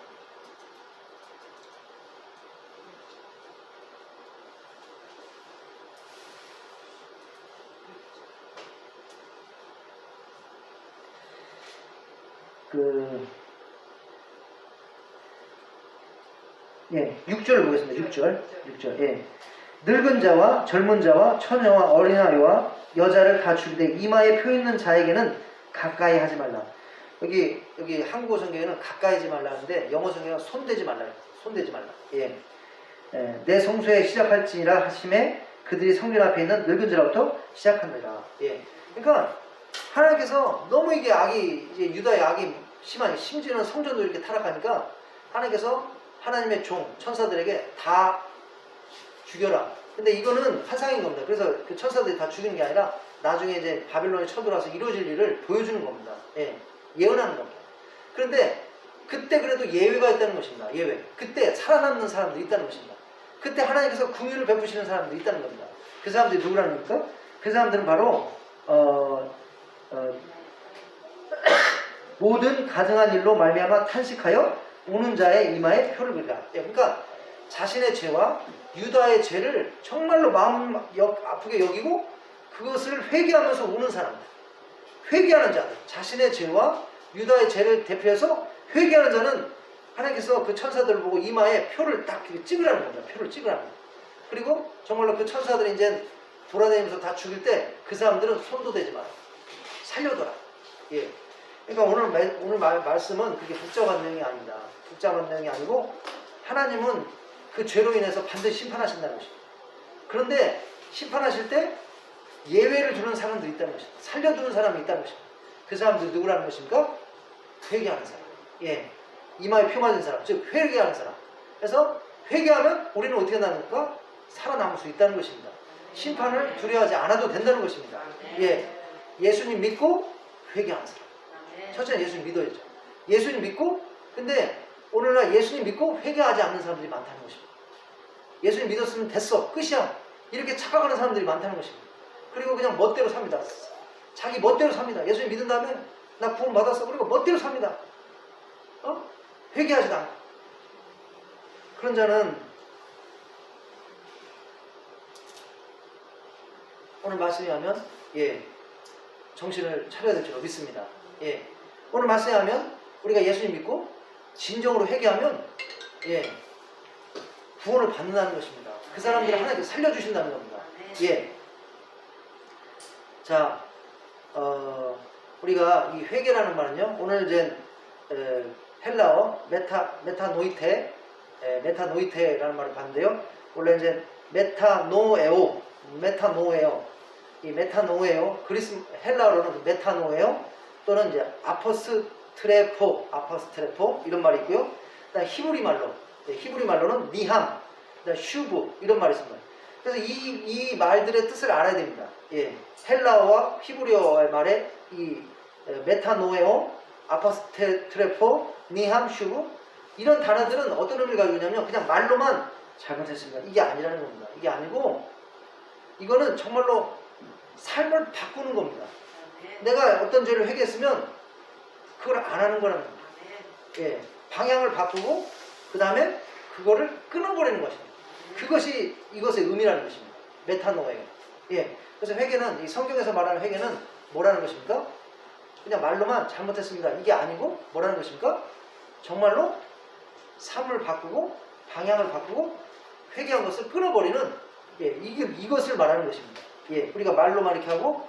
예, 6절 보겠습니다. 6절. 예. 늙은 자와 젊은 자와 처녀와 어린아이와 여자를 다 죽이되 이마에 표 있는 자에게는 가까이 하지 말라. 여기 한국어 성경에는 가까이 하지 말라는데 영어 성경은 손대지 말라. 손대지 말라. 예. 내 성소에 시작할지니라 하심에 그들이 성전 앞에 있는 늙은 자로부터 시작한다라. 예. 그러니까 하나님께서 너무 이게 악이 이제 유다의 악이 심하니 심지어는 성전도 이렇게 타락하니까 하나님께서 하나님의 종 천사들에게 다 죽여라. 근데 이거는 환상인 겁니다. 그래서 그 천사들이 다 죽이는 게 아니라 나중에 이제 바빌론에 쳐들어와서 이루어질 일을 보여주는 겁니다. 예, 예언하는 겁니다. 그런데 그때 그래도 예외가 있다는 것입니다. 예외. 그때 살아남는 사람들이 있다는 것입니다. 그때 하나님께서 긍휼을 베푸시는 사람들이 있다는 겁니다. 그 사람들이 누구라는 겁니까? 그 사람들은 바로 모든 가증한 일로 말미암아 탄식하여 우는 자의 이마에 표를 그리라. 그러니까 자신의 죄와 유다의 죄를 정말로 마음 아프게 여기고 그것을 회개하면서 우는 사람들, 회개하는 자들, 자신의 죄와 유다의 죄를 대표해서 회개하는 자는 하나님께서 그 천사들을 보고 이마에 표를 딱 찍으라는 겁니다. 표를 찍으라는 겁니다. 그리고 정말로 그 천사들이 이제 돌아다니면서 다 죽일 때 그 사람들은 손도 대지 마라. 살려둬라. 예. 그러니까 오늘 말씀은 그게 복잡한 내용이 아닙니다. 복잡한 내용이 아니고 하나님은 그 죄로 인해서 반드시 심판하신다는 것입니다. 그런데 심판하실 때 예외를 두는 사람들이 있다는 것입니다. 살려두는 사람이 있다는 것입니다. 그 사람들이 누구라는 것입니까? 회개하는 사람. 예. 이마에 표 맞은 사람. 즉 회개하는 사람. 그래서 회개하면 우리는 어떻게 나니까 살아남을 수 있다는 것입니다. 심판을 두려워하지 않아도 된다는 것입니다. 예. 예수님 믿고 회개하는 사람. 첫째는 예수님 믿어야죠. 예수님 믿고 근데 오늘날 예수님 믿고 회개하지 않는 사람들이 많다는 것입니다. 예수님 믿었으면 됐어. 끝이야. 이렇게 착각하는 사람들이 많다는 것입니다. 그리고 그냥 멋대로 삽니다. 자기 멋대로 삽니다. 예수님 믿은 다음에 나 구원 받았어. 그리고 멋대로 삽니다. 회개하지도 않고. 그런 자는 오늘 말씀에 하면 정신을 차려야 될 줄 믿습니다. 예. 오늘 말씀에 하면 우리가 예수님 믿고 진정으로 회개하면 구원을 받는다는 것입니다. 그 사람들을 하나님께서 살려주신다는 겁니다. 예. 자, 우리가 이 회개라는 말은요, 오늘 이제 헬라어 메타노이테라는 말을 봤는데요. 원래 이제 메타노에오, 이 메타노에오, 헬라어로는 메타노에오 또는 이제 아포스트레포 이런 말이 있고요. 그다음 히브리 말로는 니함, 슈브 이런 말이 있습니다. 그래서 이 말들의 뜻을 알아야 됩니다. 예, 헬라어와 히브리어의 말에 이 메타노에오, 아포스트레포, 니함, 슈브 이런 단어들은 어떤 의미를 가지고 있냐면 그냥 말로만 잘못했습니다. 이게 아니라는 겁니다. 이게 아니고 이거는 정말로 삶을 바꾸는 겁니다. 내가 어떤 죄를 회개했으면 그걸 안 하는 거라는 겁니다. 예, 방향을 바꾸고 그 다음에 그거를 끊어버리는 것입니다. 그것이 이것의 의미라는 것입니다. 메타노예요. 예. 그래서 회개는, 이 성경에서 말하는 회개는 뭐라는 것입니까? 그냥 말로만 잘못했습니다, 이게 아니고 뭐라는 것입니까? 정말로 삶을 바꾸고 방향을 바꾸고 회개한 것을 끊어버리는, 예, 이것을 말하는 것입니다. 예, 우리가 말로만 이렇게 하고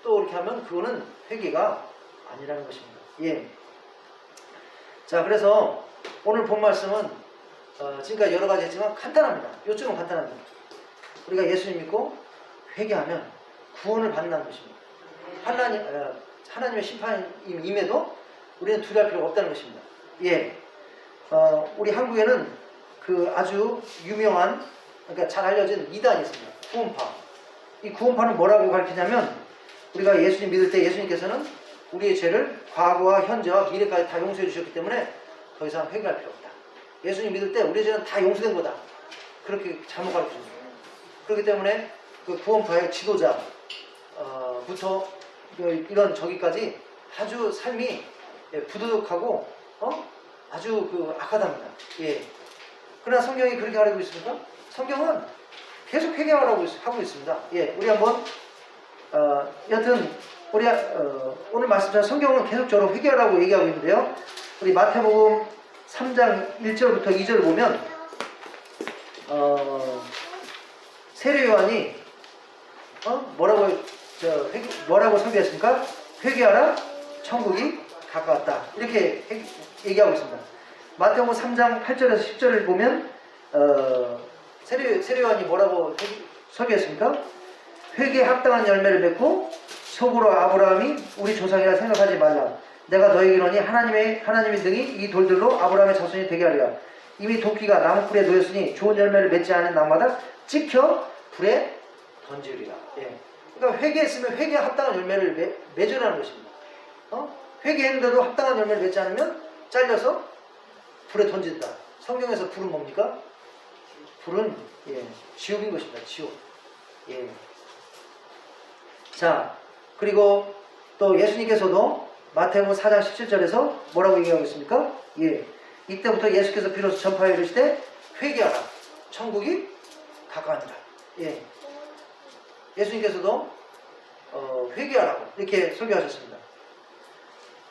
또 이렇게 하면 그거는 회개가 아니라는 것입니다. 예. 자, 그래서 오늘 본 말씀은 지금까지 여러 가지 했지만 간단합니다. 요점은 간단합니다. 우리가 예수님 믿고 회개하면 구원을 받는다는 것입니다. 하나님의 심판이 임해도 우리는 두려워할 필요가 없다는 것입니다. 예. 우리 한국에는 그 아주 유명한, 그러니까 잘 알려진 이단이 있습니다. 구원파. 이 구원파는 뭐라고 가르치냐면, 우리가 예수님 믿을 때 예수님께서는 우리의 죄를 과거와 현재와 미래까지 다 용서해 주셨기 때문에 더 이상 회개할 필요 없다. 예수님 믿을 때 우리의 죄는 다 용서된 거다. 그렇게 잘못 가르쳐줍니다. 그렇기 때문에 그 구원파의 지도자부터 이런 저기까지 아주 삶이 부도덕하고 아주 그 악하답니다. 예. 그러나 성경이 그렇게 가르치고 있습니까? 성경은 계속 회개하라고 하고 있습니다. 예. 우리 한번 여튼 우리 오늘 말씀처럼 성경은 계속적으로 회개하라고 얘기하고 있는데요. 우리 마태복음 3장 1절부터 2절을 보면 세례 요한이 뭐라고 설교했습니까? 회개하라, 천국이 가까웠다. 이렇게 얘기하고 있습니다. 마태복음 3장 8절에서 10절을 보면 세례 요한이 뭐라고 설교했습니까? 회개에 합당한 열매를 맺고 속으로 아브라함이 우리 조상이라 생각하지 말라. 내가 너에게 이르노니 하나님의 등이 이 돌들로 아브라함의 자손이 되게 하리라. 이미 도끼가 나무불에 놓였으니 좋은 열매를 맺지 않은 나무마다 찍혀 불에 던지리라. 예. 그러니까 회개했으면 회개에 합당한 열매를 맺으라는 것입니다. 회개했는데도 합당한 열매를 맺지 않으면 잘려서 불에 던진다. 성경에서 불은 뭡니까? 불은 지옥인 것입니다. 지옥. 예. 자, 그리고 또 예수님께서도 마태복음 4장 17절에서 뭐라고 얘기하고 있습니까? 예. 이때부터 예수께서 비로소 전파해 이르시되 회개하라, 천국이 가까우니라. 예. 예수님께서도 회개하라고 이렇게 설교하셨습니다.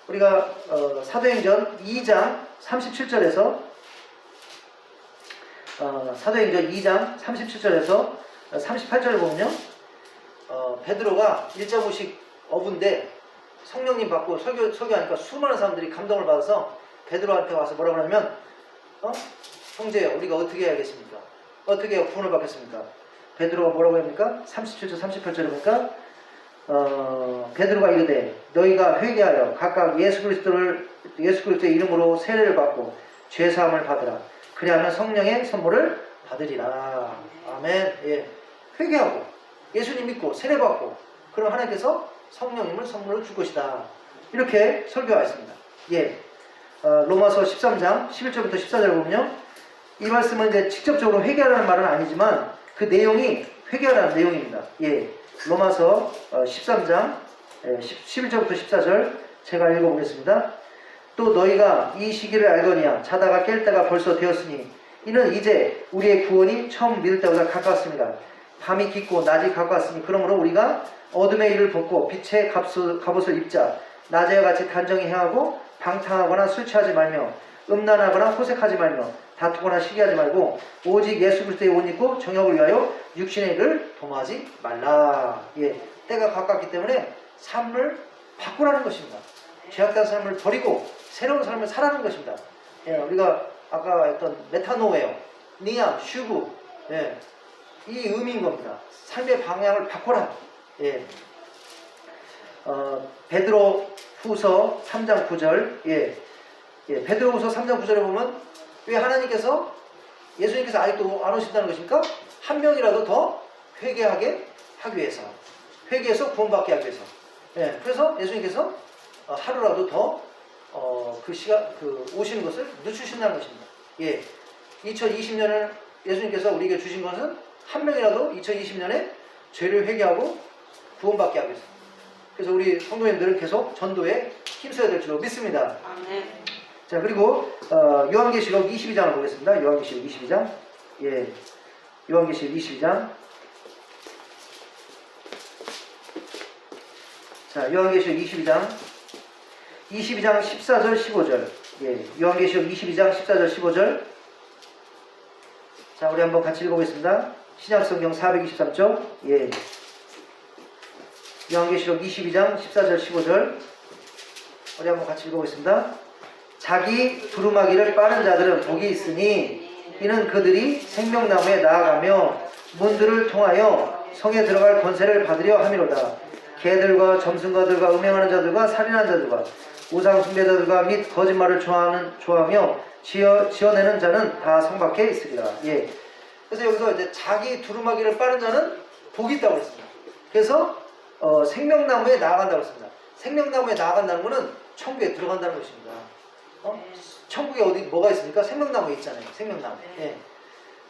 우리가 사도행전 2장 37절에서 사도행전 2장 37절에서 38절을 보면요, 베드로가 1.5씩 어부인데 성령님 받고 설교하니까 수많은 사람들이 감동을 받아서 베드로한테 와서 뭐라고 하냐면, 형제, 우리가 어떻게 해야겠습니까? 어떻게 해야 구원을 받겠습니까? 베드로가 뭐라고 합니까? 37절 38절에 보니까 베드로가 이르되 너희가 회개하여 각각 예수 그리스도의 이름으로 세례를 받고 죄 사함을 받으라. 그리하면 성령의 선물을 받으리라. 아멘. 예. 회개하고 예수님 믿고 세례 받고 그럼 하나님께서 성령님을 선물로 줄 것이다. 이렇게 설교하였습니다. 예. 로마서 13장 11절부터 14절을 보면요, 이 말씀은 이제 직접적으로 회개하라는 말은 아니지만 그 내용이 회개하라는 내용입니다. 예. 로마서 13장 11절부터 14절 제가 읽어보겠습니다. 또 너희가 이 시기를 알거니와 자다가 깰 때가 벌써 되었으니 이는 이제 우리의 구원이 처음 믿을 때보다 가까웠습니다. 밤이 깊고 낮이 가까웠으니 그러므로 우리가 어둠의 일을 벗고 빛의 갑옷을 입자. 낮에와 같이 단정히 행하고 방탕하거나 술 취하지 말며 음란하거나 호색하지 말며 다투거나 시기하지 말고 오직 예수 그리스도의 옷 입고 정욕을 위하여 육신의 일을 도모하지 말라. 예, 때가 가깝기 때문에 삶을 바꾸라는 것입니다. 죄악된 삶을 버리고 새로운 삶을 살아가는 것입니다. 예, 우리가 아까 했던 메타노에요, 니암, 슈구, 예, 이 의미인 겁니다. 삶의 방향을 바꿔라. 예. 베드로 후서 3장 9절, 예, 베드로 후서 3장 9절에 보면 왜 예수님께서 아직도 안 오신다는 것입니까? 한 명이라도 더 회개하게 하기 위해서, 회개해서 구원받게 하기 위해서. 예, 그래서 예수님께서 하루라도 더 오시는 것을 늦추신다는 것입니다. 예, 2020년을 예수님께서 우리에게 주신 것은 한 명이라도 2020년에 죄를 회개하고 구원받게 하기 위해서. 그래서 우리 성도님들은 계속 전도에 힘써야 될 줄로 믿습니다. 아멘. 자, 자, 그리고 요한계시록 22장을 보겠습니다. 요한계시록 22장. 예. 요한계시록 22장. 자, 요한계시록 22장. 22장 14절 15절. 예. 요한계시록 22장 14절 15절. 자, 우리 한번 같이 읽어보겠습니다. 신약성경 423쪽. 예. 요한계시록 22장 14절 15절. 우리 한번 같이 읽어보겠습니다. 자기 두루마기를 빠는 자들은 복이 있으니 이는 그들이 생명나무에 나아가며 문들을 통하여 성에 들어갈 권세를 받으려 함이로다. 개들과 점순가들과 음행하는 자들과 살인하는 자들과 우상 숭배자들과 및 거짓말을 좋아하며 지어내는 자는 다 성밖에 있으리라. 예. 그래서 여기서 이제 자기 두루마기를 빠는 자는 복이 있다고 했습니다. 그래서 생명나무에 나아간다고 했습니다. 생명나무에 나아간다는 것은 천국에 들어간다는 것입니다. 천국에 어디 뭐가 있습니까? 생명나무에 있잖아요. 생명나무. 예.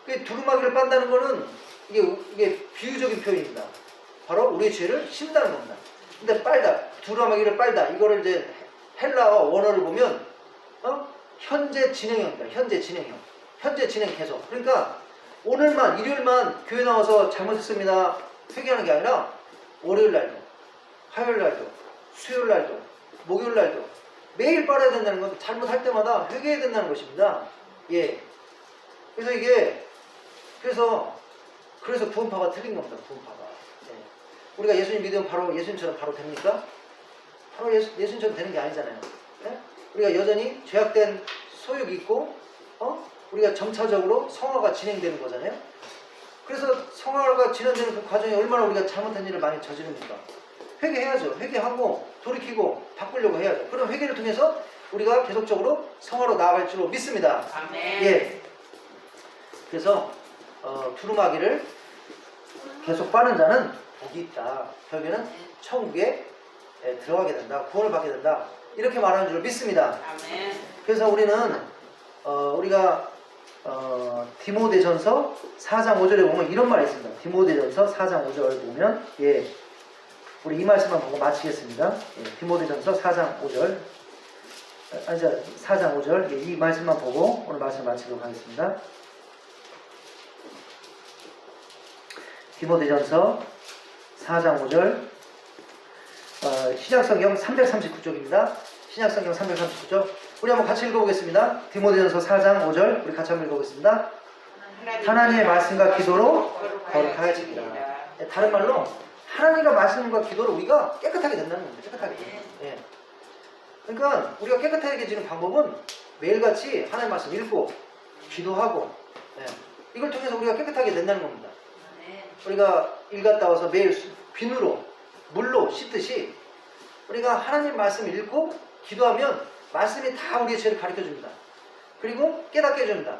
그 두루마기를 빤다는 것은 이게 비유적인 표현입니다. 바로 우리의 죄를 씻는다는 겁니다. 근데 빨다, 두루마기를 빨다, 이거를 이제 헬라어 원어를 보면 현재 진행형입니다. 현재 진행형. 현재 진행 계속. 그러니까 오늘만, 일요일만 교회 나와서 잘못했습니다 회개하는 게 아니라 월요일 날도, 화요일 날도, 수요일 날도, 목요일 날도 매일 빨아야 된다는 건 잘못할 때마다 회개해야 된다는 것입니다. 예. 그래서 이게 그래서 구원파가 틀린 겁니다. 구원파가. 예. 우리가 예수님 믿으면 바로 예수님처럼 바로 됩니까? 바로 예수님처럼 되는 게 아니잖아요. 예? 우리가 여전히 죄악된 소욕이 있고 우리가 점차적으로 성화가 진행되는 거잖아요. 그래서 성화가 진행되는 그 과정에 얼마나 우리가 잘못한 일을 많이 저지릅니까? 회개해야죠. 회개하고 돌이키고 바꾸려고 해야죠. 그럼 회개를 통해서 우리가 계속적으로 성화로 나아갈 줄로 믿습니다. 아멘. 예. 그래서 두루마기를 계속 빠는 자는 복이 있다. 결국에는 천국에 들어가게 된다. 구원을 받게 된다. 이렇게 말하는 줄로 믿습니다. 아멘. 그래서 우리는 우리가 디모데전서 4장 5절에 보면 이런 말이 있습니다. 디모데전서 4장 5절 보면 예. 우리 이 말씀만 보고 마치겠습니다. 예, 디모데전서 4장 5절. 아니, 4장 5절. 예, 이 말씀만 보고 오늘 말씀 마치도록 하겠습니다. 디모데전서 4장 5절. 신약성경 339쪽입니다. 신약성경 339쪽. 우리 한번 같이 읽어보겠습니다. 디모데전서 4장 5절. 우리 같이 한번 읽어보겠습니다. 하나님의 말씀과 기도로 거룩하여지리라. 예, 다른 말로 하나님과 말씀과 기도로 우리가 깨끗하게 된다는 겁니다. 깨끗하게. 예. 그러니까 우리가 깨끗해지는 방법은 매일같이 하나님 말씀 읽고 기도하고 예. 이걸 통해서 우리가 깨끗하게 된다는 겁니다. 우리가 일 갔다 와서 매일 비누로 물로 씻듯이 우리가 하나님 말씀 읽고 기도하면 말씀이 다 우리의 죄를 가르쳐줍니다. 그리고 깨닫게 해줍니다.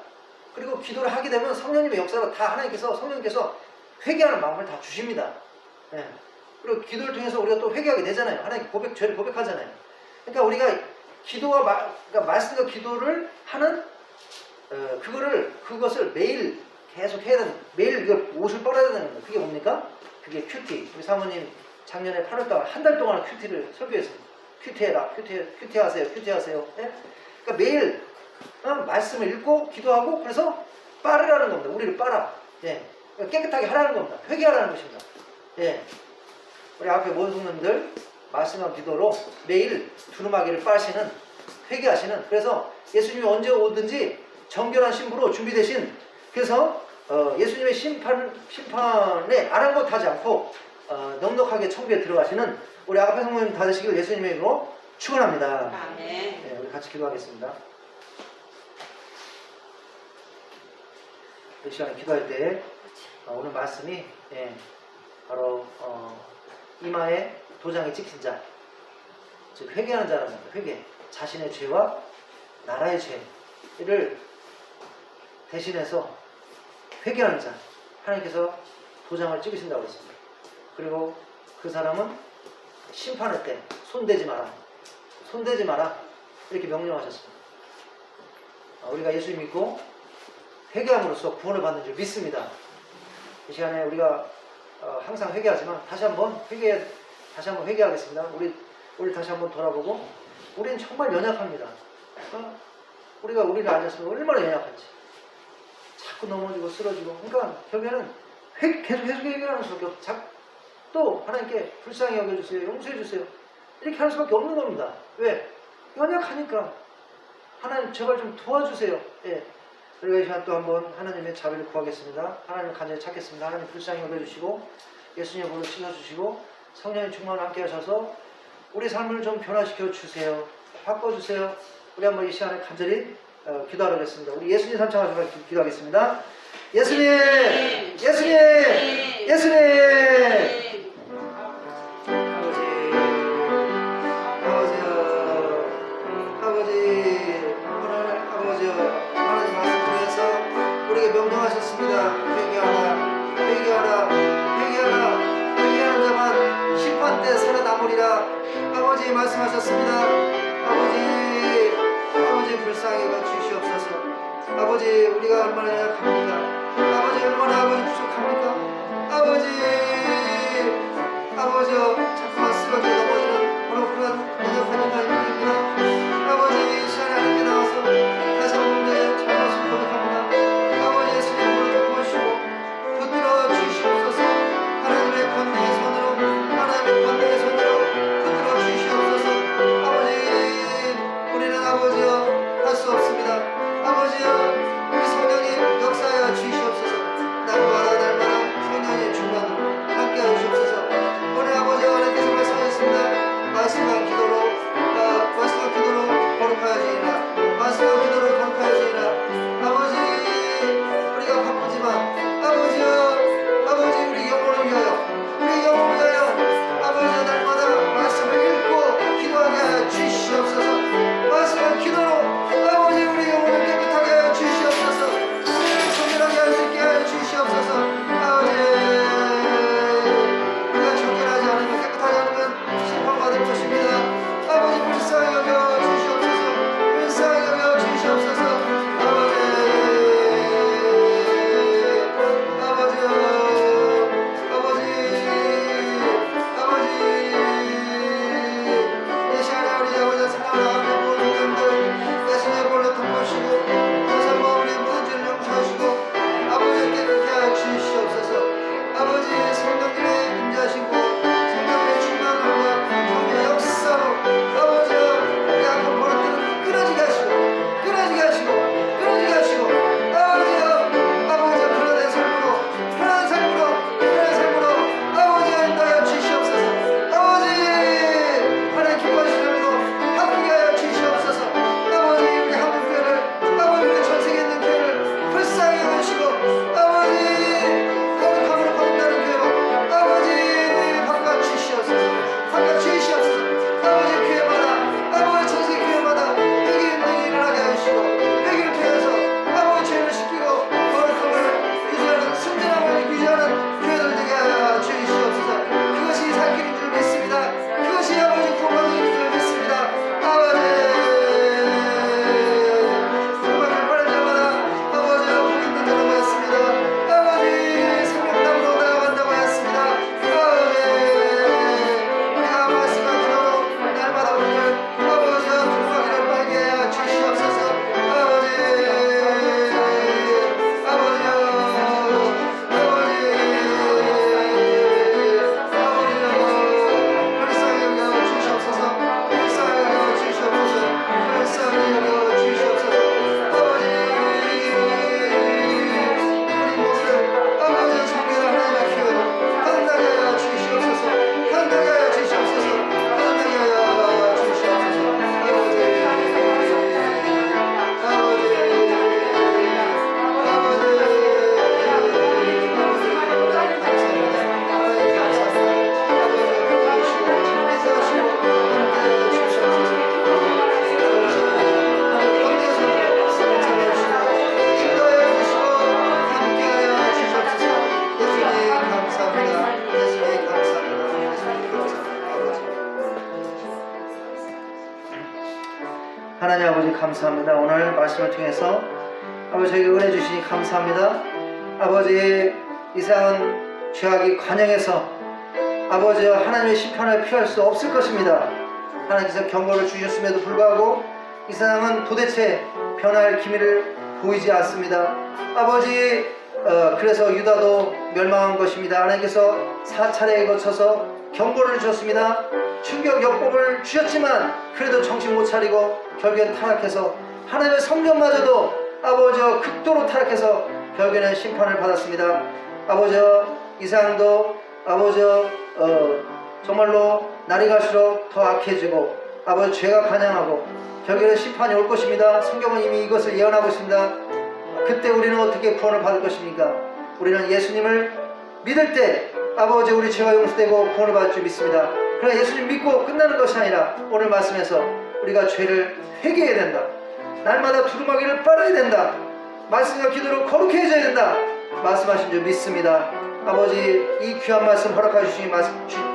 그리고 기도를 하게 되면 성령님의 역사로 다 성령님께서 회개하는 마음을 다 주십니다. 예. 그리고 기도를 통해서 우리가 또 회개하게 되잖아요. 하나님 죄를 고백하잖아요. 그러니까 우리가 그러니까 말씀과 기도를 하는 그것을 매일 계속 해야 되는, 매일 이걸 옷을 빨아야 되는 겁니다. 그게 뭡니까? 그게 큐티. 우리 사모님 작년에 8월달 한 달 동안 큐티를 설교했습니다. 큐티해라, 큐티하세요, 큐티하세요. 예? 그러니까 매일 말씀을 읽고 기도하고 그래서 빨으라는 겁니다. 우리를 빨아. 예. 그러니까 깨끗하게 하라는 겁니다. 회개하라는 것입니다. 예. 우리 앞에 모든 분들 말씀과 기도로 매일 두루마기를 빠시는, 회개하시는, 그래서 예수님이 언제 오든지 정결한 신부로 준비되신, 그래서 예수님의 심판에 아랑곳하지 않고 넉넉하게 천국에 들어가시는 우리 아가페 성모님 다 되시길 예수님의 이름으로 축원합니다. 아멘. 네, 우리 같이 기도하겠습니다. 이 시간에 기도할 때 오늘 말씀이 바로 이마에 도장이 찍힌 자, 즉 회개하는 자라는 겁니다. 회개, 자신의 죄와 나라의 죄를 대신해서 회개하는 자, 하나님께서 도장을 찍으신다고 했습니다. 그리고 그 사람은 심판할 때 손대지 마라, 손대지 마라, 이렇게 명령하셨습니다. 우리가 예수님 믿고 회개함으로써 구원을 받는 줄 믿습니다. 이 시간에 우리가 항상 회개하지만 다시 한번 회개하겠습니다. 우리 다시 한번 돌아보고, 우리는 정말 연약합니다. 우리가 우리를 아니었으면 얼마나 연약한지. 자꾸 넘어지고 쓰러지고. 그러니까 결국에는 계속 해결하는 수밖에 없고, 또 하나님께 불쌍히 여겨주세요, 용서해주세요, 이렇게 할 수밖에 없는 겁니다. 왜? 연약하니까. 하나님 제발 좀 도와주세요. 예. 우리가 이 시간 또 한번 하나님의 자비를 구하겠습니다. 하나님을 간절히 찾겠습니다. 하나님 불쌍히 여겨주시고 예수님의 볼을 씻어주시고 성령의 충만을 함께 하셔서 우리 삶을 좀 변화시켜 주세요. 바꿔주세요. 우리 한번 이 시간에 간절히 기도하겠습니다. 우리 예수님 삼창하셔서 기도하겠습니다. 예수님, 예수님, 예수님. 명령하셨습니다. 회개하라, 회개하라, 회개하라, 회개하는 자만 심판 때 살아남으리라. 아버지 말씀하셨습니다. 아버지 불쌍히 여겨주시옵소서. 아버지 우리가 얼마나 약합니까? 아버지 얼마나 부족합니까? 아버지요 자꾸만 쓰러져 넘어지는 어렵고 연약한 인간입니다. 아버지 이 시간에 하나님께 나와서 다시 한번 내 잘못을 고백합니다. 하나님 아버지 감사합니다. 오늘 말씀을 통해서 아버지 저에게 은혜 주시니 감사합니다. 아버지 이상한 죄악이 관영해서 아버지와 하나님의 심판을 피할 수 없을 것입니다. 하나님께서 경고를 주셨음에도 불구하고 이 세상은 도대체 변할 기미를 보이지 않습니다. 아버지, 그래서 유다도 멸망한 것입니다. 하나님께서 4차례에 거쳐서 경고를 주셨습니다. 충격 역법을 주셨지만 그래도 정신 못 차리고 결국엔 타락해서 하나님의 성전마저도 아버지여 극도로 타락해서 결국에는 심판을 받았습니다. 아버지여 이상도 아버지여 정말로 날이 갈수록 더 악해지고 아버지 죄가 간양하고 결국에는 심판이 올 것입니다. 성경은 이미 이것을 예언하고 있습니다. 그때 우리는 어떻게 구원을 받을 것입니까? 우리는 예수님을 믿을 때 아버지 우리 죄가 용서되고 구원을 받을 줄 믿습니다. 그러나 예수님 믿고 끝나는 것이 아니라 오늘 말씀에서 우리가 죄를 회개해야 된다. 날마다 두루마기를 빨아야 된다. 말씀과 기도로 거룩해져야 된다. 말씀하신 줄 믿습니다. 아버지 이 귀한 말씀 허락해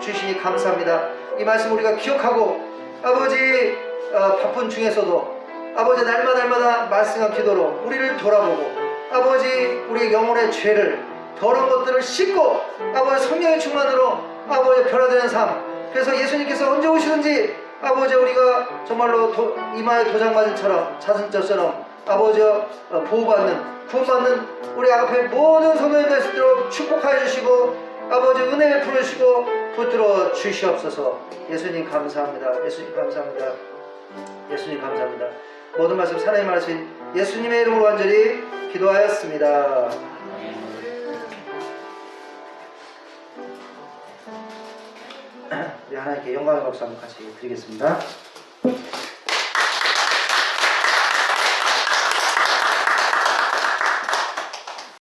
주시니 감사합니다. 이 말씀 우리가 기억하고 아버지 바쁜 중에서도 아버지 날마다 말씀과 기도로 우리를 돌아보고 아버지 우리의 영혼의 죄를 더러운 것들을 씻고 아버지 성령의 충만으로 아버지 변화되는 삶. 그래서 예수님께서 언제 오시든지 아버지 우리가 정말로 이마에 도장 맞은처럼 자선처럼 아버지 보호받는 구원받는 우리 앞에 모든 성도님들 될 수 있도록 축복하여 주시고 아버지 은혜 베풀어 주시고 붙들어 주시옵소서. 예수님 감사합니다. 예수님 감사합니다. 예수님 감사합니다. 모든 말씀 하나님 말씀 예수님의 이름으로 간절히 기도하였습니다. 우리 하나님께 영광의 박수 한번 같이 드리겠습니다.